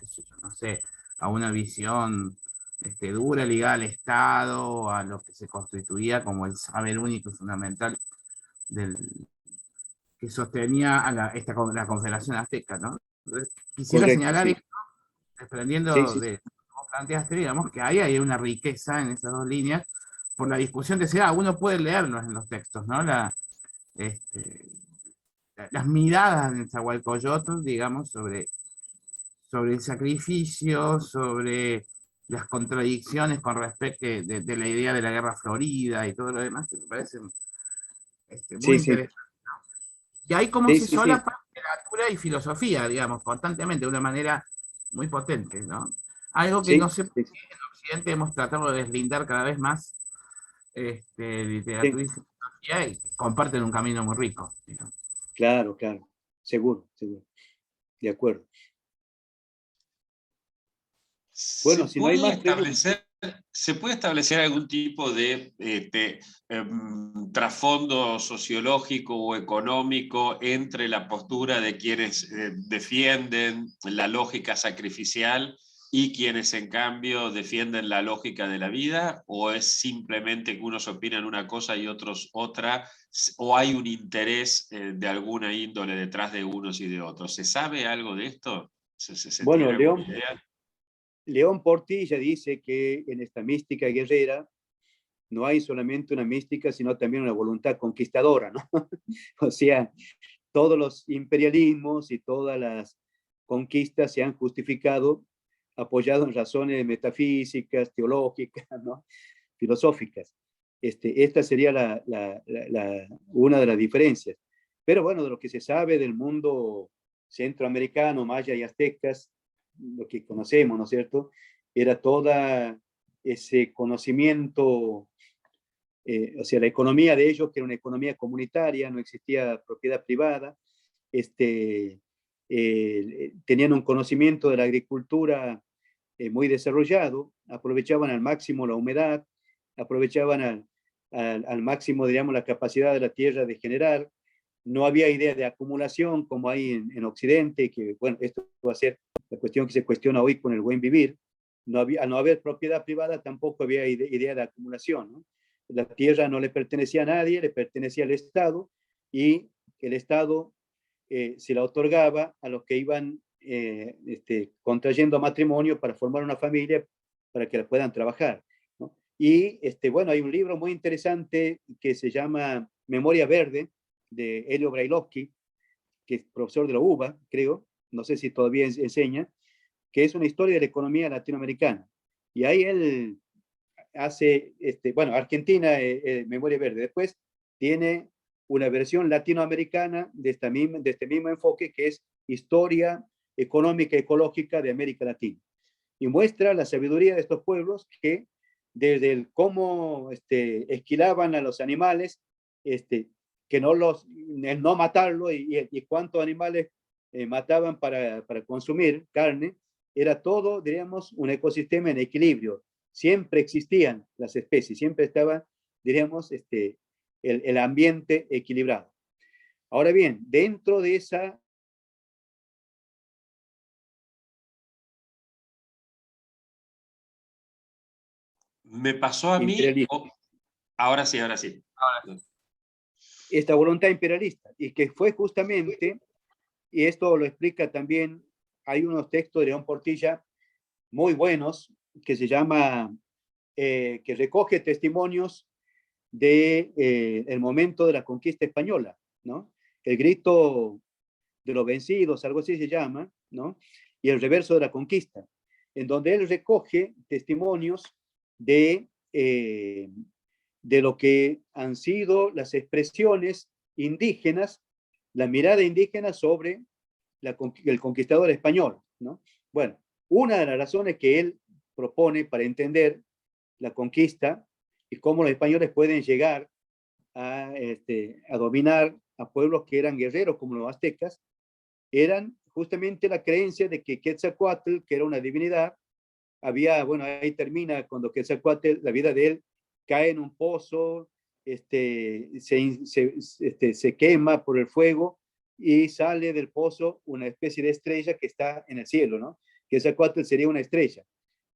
sé yo, no sé, a una visión dura ligada al Estado, a lo que se constituía como el saber único y fundamental que sostenía a la Confederación Azteca, ¿no? Entonces, quisiera correcto, señalar sí. esto, Sí, desprendiendo sí, de cómo planteaste, digamos, que ahí hay una riqueza en esas dos líneas, por la discusión que se da. Uno puede leerlos en los textos, ¿no? Las miradas en Nezahualcóyotl, digamos, sobre el sacrificio, sobre las contradicciones con respecto de la idea de la guerra florida y todo lo demás, que me parecen muy sí, sí, interesantes. Y ahí cómo sí, se sí, sí, solapa literatura y filosofía, digamos, constantemente, de una manera muy potente, ¿no? Algo que no sí, sé por sí, qué en Occidente hemos tratado de deslindar cada vez más sí, literatura y filosofía, y comparten un camino muy rico, digamos. claro, claro, seguro, seguro, de acuerdo. ¿Se Bueno, si no hay puede más preguntas, establecer, algún tipo de trasfondo sociológico o económico entre la postura de quienes defienden la lógica sacrificial y quienes en cambio defienden la lógica de la vida? ¿O es simplemente que unos opinan una cosa y otros otra? ¿O hay un interés de alguna índole detrás de unos y de otros? ¿Se sabe algo de esto? ¿Se bueno, tiene alguna idea? León Portilla dice que en esta mística guerrera no hay solamente una mística, sino también una voluntad conquistadora, ¿no? O sea, todos los imperialismos y todas las conquistas se han justificado apoyado en razones metafísicas, teológicas, ¿no? Filosóficas. Esta sería una de las diferencias. Pero bueno, de lo que se sabe del mundo centroamericano, maya y aztecas, lo que conocemos, ¿no es cierto? Era toda ese conocimiento, o sea, la economía de ellos, que era una economía comunitaria, no existía propiedad privada, tenían un conocimiento de la agricultura muy desarrollado, aprovechaban al máximo la humedad, aprovechaban al máximo, digamos, la capacidad de la tierra de generar. No había idea de acumulación como hay en Occidente, que bueno, esto va a ser la cuestión que se cuestiona hoy con el buen vivir. Al no haber propiedad privada tampoco había idea de acumulación, ¿no? La tierra no le pertenecía a nadie, le pertenecía al Estado, y el Estado se la otorgaba a los que iban contrayendo matrimonio para formar una familia para que la puedan trabajar, ¿no? Y bueno, hay un libro muy interesante que se llama Memoria Verde, de Helio Brailovsky, que es profesor de la UBA, creo, no sé si todavía enseña, que es una historia de la economía latinoamericana. Y ahí él hace, bueno, Argentina, Memoria Verde. Después tiene una versión latinoamericana de este mismo enfoque, que es historia económica y ecológica de América Latina. Y muestra la sabiduría de estos pueblos que desde el cómo esquilaban a los animales, que no el no matarlo y cuántos animales mataban para consumir carne, era todo, diríamos, un ecosistema en equilibrio. Siempre existían las especies, siempre estaba, diríamos, el ambiente equilibrado. Ahora bien, dentro de esa Me pasó a mí, imperialismo, ahora sí, ahora sí. esta voluntad imperialista, y que fue justamente, y esto lo explica también, hay unos textos de León Portilla muy buenos, que se llama, que recoge testimonios de el momento de la conquista española, ¿no? El grito de los vencidos, algo así se llama, ¿no? Y el reverso de la conquista, en donde él recoge testimonios de lo que han sido las expresiones indígenas, la mirada indígena sobre el conquistador español, ¿no? Bueno, una de las razones que él propone para entender la conquista y cómo los españoles pueden llegar a dominar a pueblos que eran guerreros como los aztecas, eran justamente la creencia de que Quetzalcóatl, que era una divinidad, bueno, ahí termina cuando Quetzalcóatl, la vida de él, cae en un pozo, se quema por el fuego y sale del pozo una especie de estrella que está en el cielo, ¿no? Quetzalcóatl sería una estrella,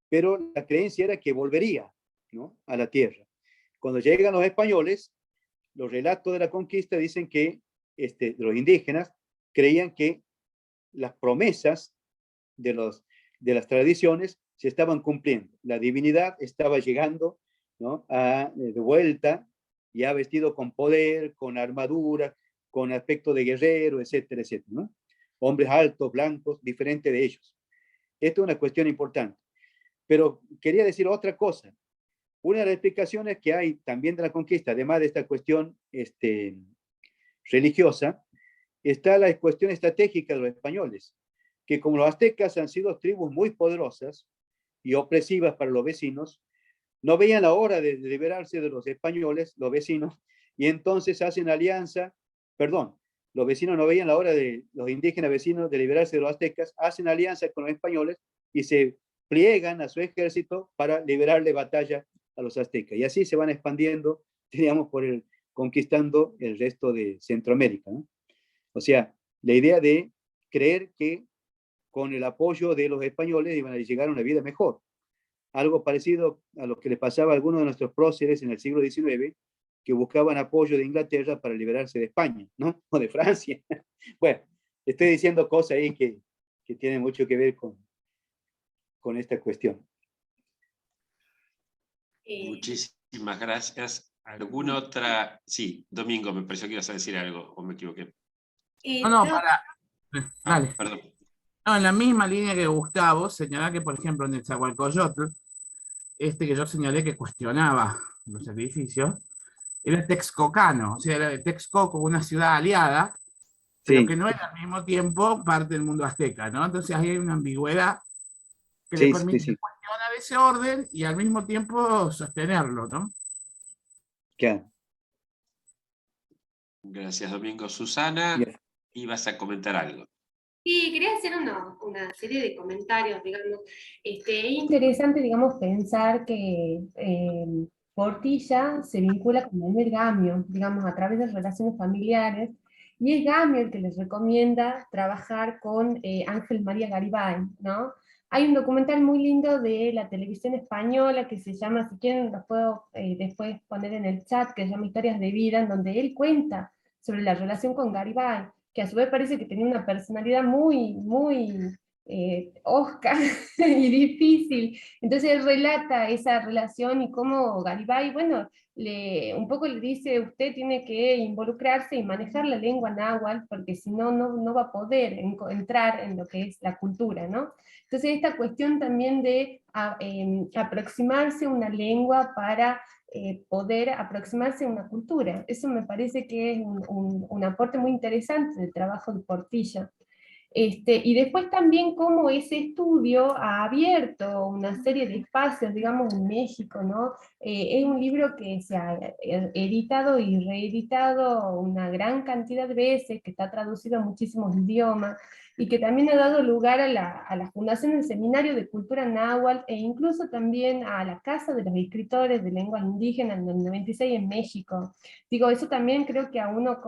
pero la creencia era que volvería, ¿no?, a la tierra. Cuando llegan los españoles, los relatos de la conquista dicen que los indígenas creían que las promesas de las tradiciones se estaban cumpliendo. La divinidad estaba llegando, ¿no?, de vuelta, ya vestido con poder, con armadura, con aspecto de guerrero, etcétera, etcétera, ¿no? Hombres altos, blancos, diferentes de ellos. Esto es una cuestión importante. Pero quería decir otra cosa. Una de las explicaciones que hay también de la conquista, además de esta cuestión religiosa, está la cuestión estratégica de los españoles, que como los aztecas han sido tribus muy poderosas y opresivas para los vecinos, no veían la hora de liberarse de los españoles, los vecinos, y entonces hacen alianza, perdón, los vecinos no veían la hora de los indígenas vecinos de liberarse de los aztecas, hacen alianza con los españoles y se pliegan a su ejército para liberarle batalla a los aztecas. Y así se van expandiendo, digamos, conquistando el resto de Centroamérica, ¿no? O sea, la idea de creer que con el apoyo de los españoles iban a llegar a una vida mejor. Algo parecido a lo que le pasaba a algunos de nuestros próceres en el siglo XIX, que buscaban apoyo de Inglaterra para liberarse de España, ¿no? O de Francia. Bueno, estoy diciendo cosas ahí que tienen mucho que ver con esta cuestión. Muchísimas gracias. ¿Alguna otra? Sí, Domingo, me pareció que ibas a decir algo, o me equivoqué. No, dale. Perdón. No, en la misma línea que Gustavo, señalar que, por ejemplo, en Nezahualcóyotl, que yo señalé que cuestionaba los sacrificios, era texcocano, o sea, era de Texcoco, una ciudad aliada, pero Sí, que no era al mismo tiempo parte del mundo azteca, ¿no? Entonces ahí hay una ambigüedad que le sí, permite sí, cuestionar ese orden y al mismo tiempo sostenerlo, ¿no? claro. Gracias, Domingo. Susana, Yes. ibas a comentar algo. Sí, quería hacer una serie de comentarios, digamos. Es interesante, digamos, pensar que Portilla se vincula con Daniel Gamio, digamos, a través de relaciones familiares, y es Gamio el que les recomienda trabajar con Ángel María Garibay, ¿no? Hay un documental muy lindo de la televisión española que se llama, si quieren los puedo después poner en el chat, que se llama Historias de Vida, en donde él cuenta sobre la relación con Garibay, que a su vez parece que tenía una personalidad muy, muy osca y difícil. Entonces él relata esa relación y cómo Garibay, bueno, un poco le dice, usted tiene que involucrarse y manejar la lengua náhuatl, porque si no, no va a poder entrar en lo que es la cultura, ¿no? Entonces esta cuestión también de aproximarse a una lengua para poder aproximarse a una cultura. Eso me parece que es un aporte muy interesante del trabajo de Portilla. Y después también cómo ese estudio ha abierto una serie de espacios, digamos, en México, ¿no? Es un libro que se ha editado y reeditado una gran cantidad de veces, que está traducido a muchísimos idiomas, y que también ha dado lugar a la fundación del Seminario de Cultura Náhuatl, e incluso también a la Casa de los Escritores de Lenguas Indígenas en el 96 en México. Digo, eso también creo que a uno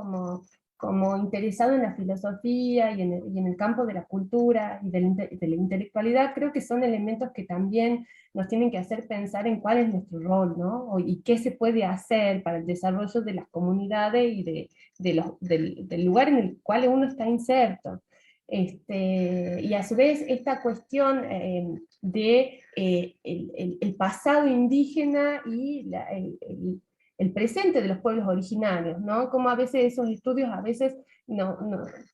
como interesado en la filosofía y en el campo de la cultura y de la intelectualidad, creo que son elementos que también nos tienen que hacer pensar en cuál es nuestro rol, ¿no? Y qué se puede hacer para el desarrollo de las comunidades y del lugar en el cual uno está inserto. Y a su vez esta cuestión de el pasado indígena y el presente de los pueblos originarios, ¿no? Como a veces esos estudios,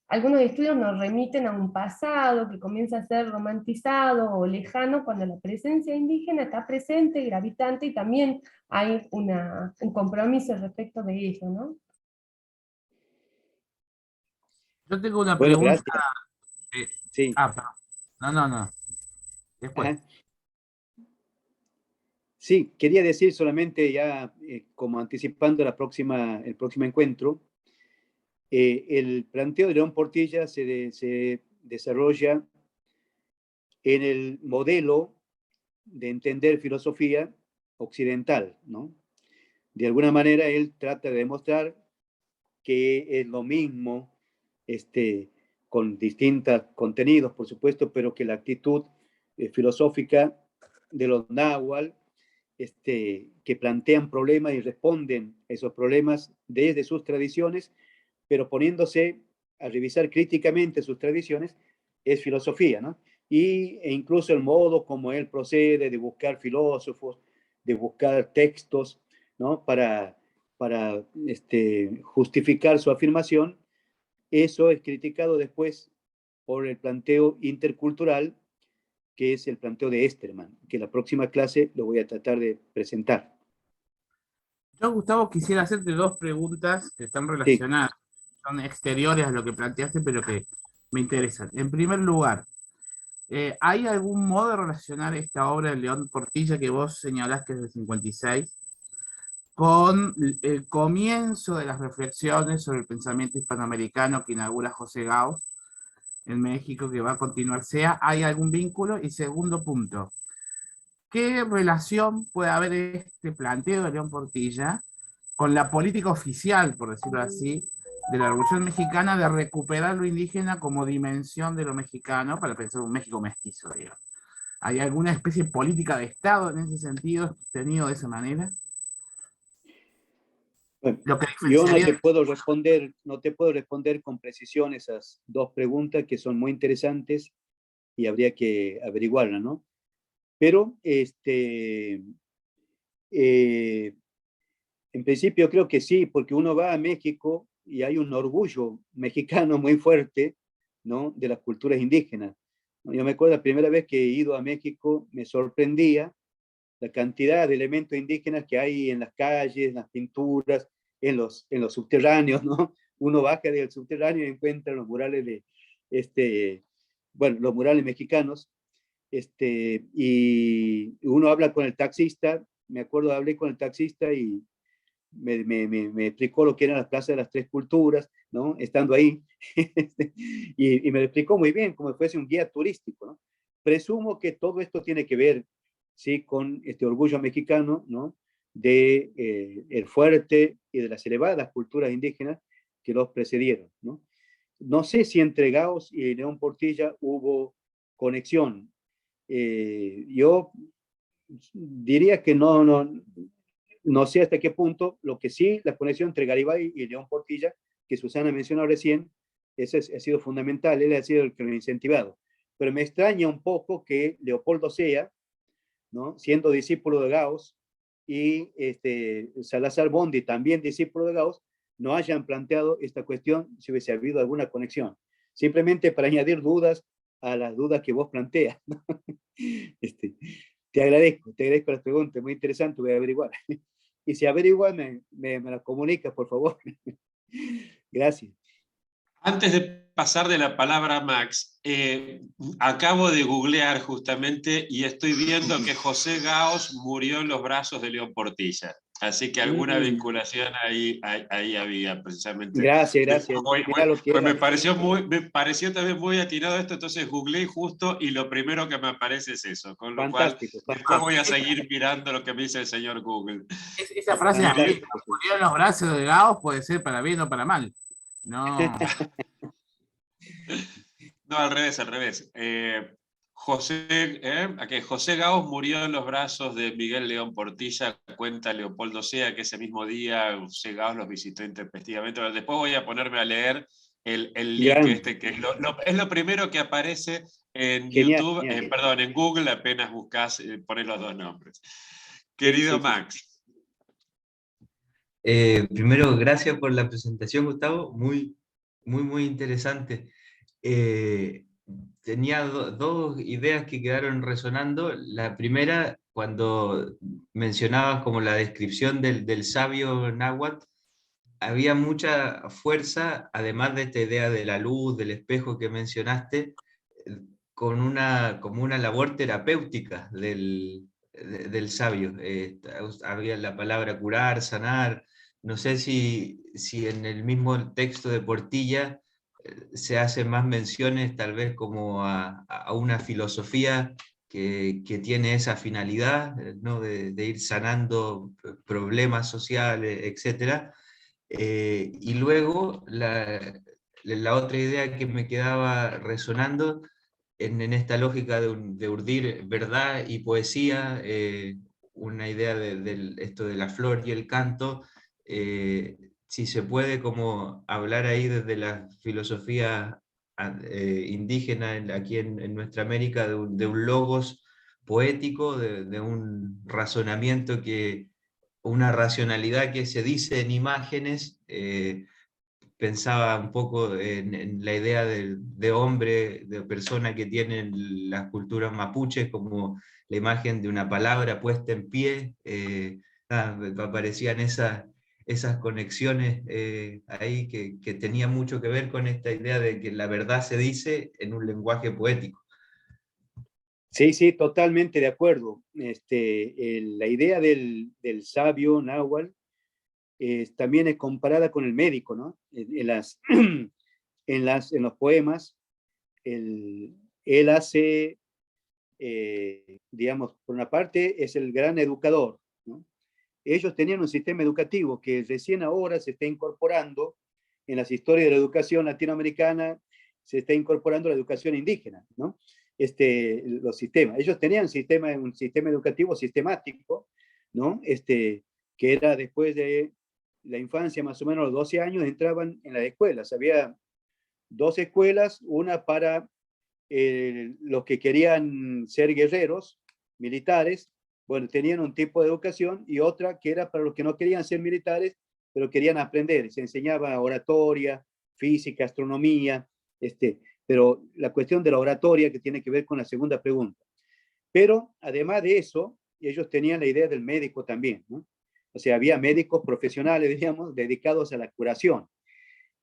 algunos estudios nos remiten a un pasado que comienza a ser romantizado o lejano, cuando la presencia indígena está presente, gravitante, y también hay un compromiso respecto de ello, ¿no? Yo tengo una Bueno, pregunta. gracias. eh, Sí. Perdón. No. Después. Ajá. Sí, quería decir solamente ya, como anticipando el próximo encuentro, el planteo de León Portilla se desarrolla en el modelo de entender filosofía occidental, ¿no? De alguna manera él trata de demostrar que es lo mismo, con distintos contenidos, por supuesto, pero que la actitud filosófica de los náhuatl, que plantean problemas y responden a esos problemas desde sus tradiciones, pero poniéndose a revisar críticamente sus tradiciones, es filosofía, ¿no? E incluso el modo como él procede de buscar filósofos, de buscar textos, ¿no? Para justificar su afirmación, eso es criticado después por el planteo intercultural, que es el planteo de Esterman, que en la próxima clase lo voy a tratar de presentar. Yo, Gustavo, quisiera hacerte dos preguntas que están Sí, relacionadas, son exteriores a lo que planteaste, pero que me interesan. En primer lugar, ¿hay algún modo de relacionar esta obra de León Portilla que vos señalás que es del 56 con el comienzo de las reflexiones sobre el pensamiento hispanoamericano que inaugura José Gauss en México, que va a continuar? ¿Hay algún vínculo? Y segundo punto, ¿qué relación puede haber este planteo de León Portilla con la política oficial, por decirlo así, de la Revolución Mexicana, de recuperar lo indígena como dimensión de lo mexicano para pensar un México mestizo, digamos? ¿Hay alguna especie de política de Estado en ese sentido, tenido de esa manera? bueno, Lo que yo diferenciaría... no te puedo responder con precisión esas dos preguntas que son muy interesantes y habría que averiguarlas, ¿no? Pero en principio creo que sí, porque uno va a México y hay un orgullo mexicano muy fuerte, ¿no? De las culturas indígenas. Yo me acuerdo la primera vez que he ido a México, me sorprendía la cantidad de elementos indígenas que hay en las calles, en las pinturas, en los subterráneos, ¿no? Uno baja del subterráneo y encuentra los murales los murales mexicanos, y uno habla con el taxista. Me acuerdo, hablé con el taxista y me explicó lo que eran las plazas de las tres culturas, ¿no? Estando ahí, y me lo explicó muy bien, como si fuese un guía turístico, ¿no? Presumo que todo esto tiene que ver, sí, con este orgullo mexicano, ¿no? De el fuerte y de las elevadas culturas indígenas que los precedieron, ¿no? No sé si entre Gauss y León Portilla hubo conexión. Yo diría que no sé hasta qué punto. Lo que sí, la conexión entre Garibay y León Portilla, que Susana mencionó recién, ese ha sido fundamental, él ha sido el que lo ha incentivado. Pero me extraña un poco que Leopoldo Sea, ¿no? Siendo discípulo de Gauss, y Salazar Bondi, también discípulo de Gauss, no hayan planteado esta cuestión si hubiese habido alguna conexión. Simplemente para añadir dudas a las dudas que vos planteas, ¿no? Te agradezco las preguntas, muy interesante, voy a averiguar. Y si averiguas, me las comunicas, por favor. Gracias. Antes de pasar de la palabra a Max, acabo de googlear justamente y estoy viendo que José Gauss murió en los brazos de León Portilla. Así que alguna vinculación ahí había, precisamente. Gracias. Mira lo que Pues era. me pareció también muy atinado esto, entonces googleé justo y lo primero que me aparece es eso, con lo Fantástico, cual después voy a Esa, seguir mirando lo que me dice el señor Google. esa frase, fantástico. murió en los brazos de Gauss, puede ser para bien o para mal. No. No, al revés, al revés. José Gaos murió en los brazos de Miguel León Portilla, cuenta Leopoldo Sea, que ese mismo día José Gaos los visitó intempestivamente. Después voy a ponerme a leer el link Gran, que es lo primero que aparece en genial, YouTube, genial. perdón, en Google, apenas buscas, pones los dos nombres. Sí, Querido sí, sí. Max. Primero, gracias por la presentación, Gustavo, muy interesante. Tenía dos ideas que quedaron resonando. La primera, cuando mencionabas como la descripción del sabio náhuatl, había mucha fuerza, además de esta idea de la luz, del espejo que mencionaste, como una labor terapéutica del sabio. Había la palabra curar, sanar. No sé si en el mismo texto de Portilla se hacen más menciones tal vez como a una filosofía que tiene esa finalidad, ¿no? de ir sanando problemas sociales, etcétera. Y luego la otra idea que me quedaba resonando en esta lógica de urdir verdad y poesía, una idea esto de la flor y el canto, si se puede como hablar ahí desde la filosofía indígena aquí en nuestra América, de un logos poético, de un razonamiento una racionalidad que se dice en imágenes. Pensaba un poco en la idea de hombre, de persona que tienen las culturas mapuches, como la imagen de una palabra puesta en pie. Aparecían esas conexiones ahí que tenían mucho que ver con esta idea de que la verdad se dice en un lenguaje poético. Sí, sí, totalmente de acuerdo. La idea del sabio náhuatl también es comparada con el médico, ¿no? En los poemas, él hace, digamos, por una parte es el gran educador, ¿no? Ellos tenían un sistema educativo que recién ahora se está incorporando en las historias de la educación latinoamericana, se está incorporando la educación indígena, ¿no? Los sistemas. Ellos tenían un sistema educativo sistemático, ¿no? Que era después de la infancia, más o menos a los 12 años, entraban en las escuelas. Había dos escuelas, una para los que querían ser guerreros, militares, bueno, tenían un tipo de educación, y otra que era para los que no querían ser militares, pero querían aprender. Se enseñaba oratoria, física, astronomía, pero la cuestión de la oratoria que tiene que ver con la segunda pregunta. Pero además de eso, ellos tenían la idea del médico también, ¿no? O sea, había médicos profesionales, digamos, dedicados a la curación.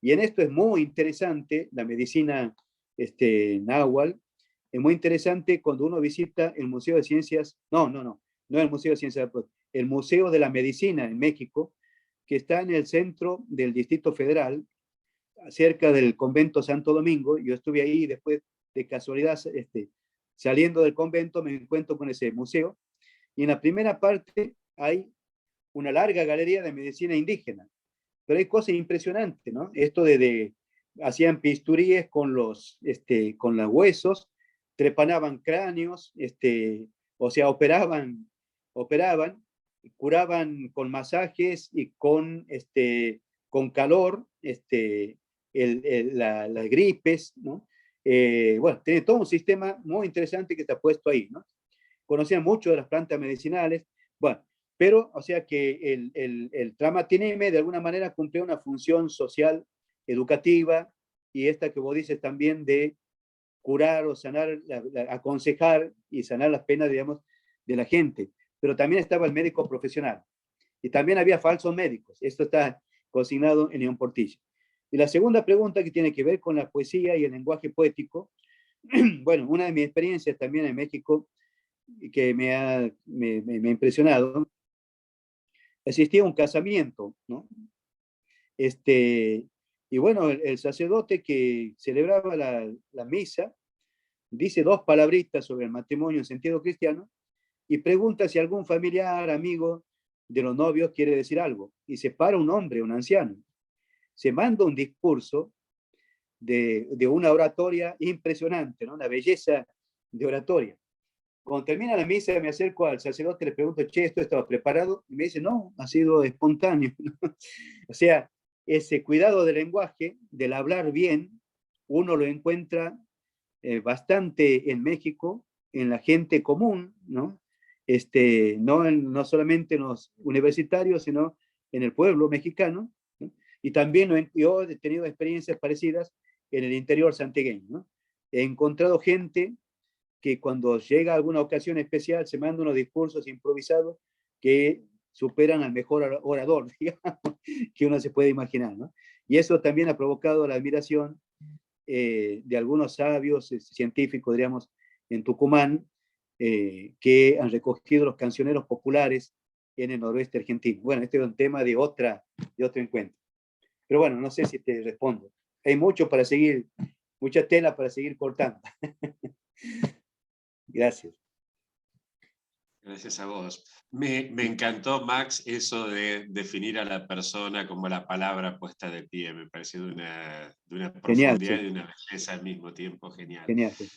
Y en esto es muy interesante la medicina náhuatl. Es muy interesante cuando uno visita el Museo de Ciencias, no el Museo de Ciencias, el Museo de la Medicina en México, que está en el centro del Distrito Federal, cerca del convento Santo Domingo. Yo estuve ahí, después de casualidad, saliendo del convento, me encuentro con ese museo, y en la primera parte hay una larga galería de medicina indígena, pero hay cosas impresionantes, ¿no? Esto hacían pisturíes con los huesos, trepanaban cráneos, o sea, operaban, curaban con masajes y con calor, las gripes, ¿no? Bueno, tiene todo un sistema muy interesante que está puesto ahí, ¿no? Conocían mucho de las plantas medicinales, bueno, pero, o sea que el Tramatineme de alguna manera cumplió una función social, educativa, y esta que vos dices también de curar o sanar, aconsejar y sanar las penas, digamos, de la gente. Pero también estaba el médico profesional. Y también había falsos médicos. Esto está consignado en León Portilla. Y la segunda pregunta, que tiene que ver con la poesía y el lenguaje poético. Bueno, una de mis experiencias también en México, que me ha impresionado, existía un casamiento, ¿no? Y bueno, el sacerdote que celebraba la misa dice dos palabritas sobre el matrimonio en sentido cristiano y pregunta si algún familiar, amigo de los novios quiere decir algo. Y se para un hombre, un anciano, se manda un discurso de una oratoria impresionante, ¿no? Una belleza de oratoria. Cuando termina la misa, me acerco al sacerdote, le pregunto, che, ¿esto estaba preparado? Y me dice, no, ha sido espontáneo. O sea, ese cuidado del lenguaje, del hablar bien, uno lo encuentra bastante en México, en la gente común, ¿no? No solamente en los universitarios, sino en el pueblo mexicano, ¿no? Y también yo he tenido experiencias parecidas en el interior santiagueño, ¿no? He encontrado gente que cuando llega a alguna ocasión especial se manda unos discursos improvisados que superan al mejor orador, digamos, que uno se puede imaginar, ¿no? Y eso también ha provocado la admiración de algunos sabios científicos, diríamos, en Tucumán, que han recogido los cancioneros populares en el noroeste argentino. Bueno, este es un tema de otro encuentro. Pero bueno, no sé si te respondo. Hay mucho para seguir, mucha tela para seguir cortando. Gracias. Gracias a vos. Me encantó, Max, eso de definir a la persona como la palabra puesta de pie. Me pareció de una Genial, profundidad sí. y de una belleza al mismo tiempo genial. Genial. Sí.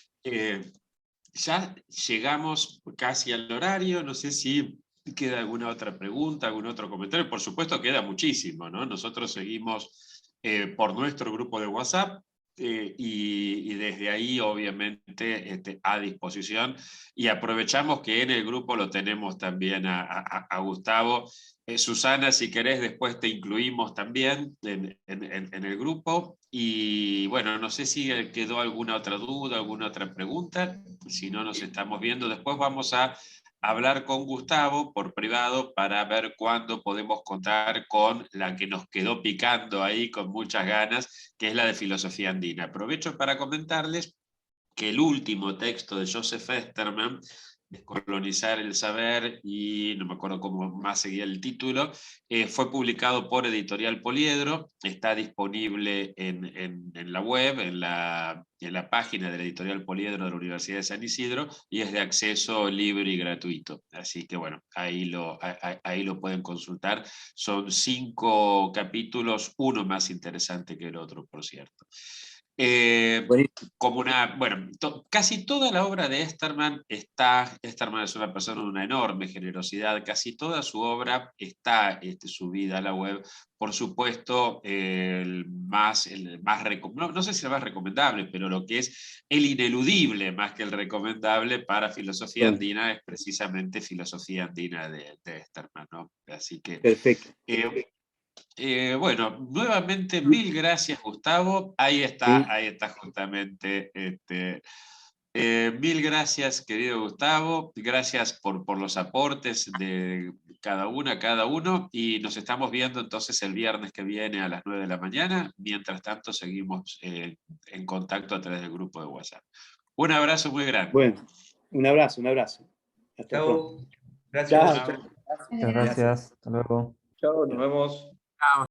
Ya llegamos casi al horario. No sé si queda alguna otra pregunta, algún otro comentario. Por supuesto, queda muchísimo, ¿no? Nosotros seguimos por nuestro grupo de WhatsApp. Y desde ahí, obviamente, a disposición. Y aprovechamos que en el grupo lo tenemos también a Gustavo. Susana, si querés, después te incluimos también en el grupo. Y bueno, no sé si quedó alguna otra duda, alguna otra pregunta. Si no, nos estamos viendo. Después vamos a hablar con Gustavo por privado para ver cuándo podemos contar con la que nos quedó picando ahí con muchas ganas, que es la de filosofía andina. Aprovecho para comentarles que el último texto de Joseph Esterman, Descolonizar el saber, y no me acuerdo cómo más seguía el título, fue publicado por Editorial Poliedro, está disponible en la web, en la página de la Editorial Poliedro de la Universidad de San Isidro, y es de acceso libre y gratuito. Así que bueno, ahí lo pueden consultar. Son 5 capítulos, uno más interesante que el otro, por cierto. Casi toda la obra de Esterman Esterman es una persona de una enorme generosidad, casi toda su obra está subida a la web. Por supuesto, no sé si el más recomendable, pero lo que es el ineludible más que el recomendable para filosofía andina es precisamente Filosofía andina de Esterman, ¿no? Así que... Perfecto. Bueno, nuevamente mil gracias, Gustavo. Ahí está justamente. Mil gracias, querido Gustavo. Gracias por los aportes de cada uno. Y nos estamos viendo entonces el viernes que viene a las 9 de la mañana. Mientras tanto, seguimos en contacto a través del grupo de WhatsApp. Un abrazo muy grande. Bueno, un abrazo. Hasta pronto. Gracias. Chao. Muchas gracias. Hasta luego. Chao, nos vemos. Chao.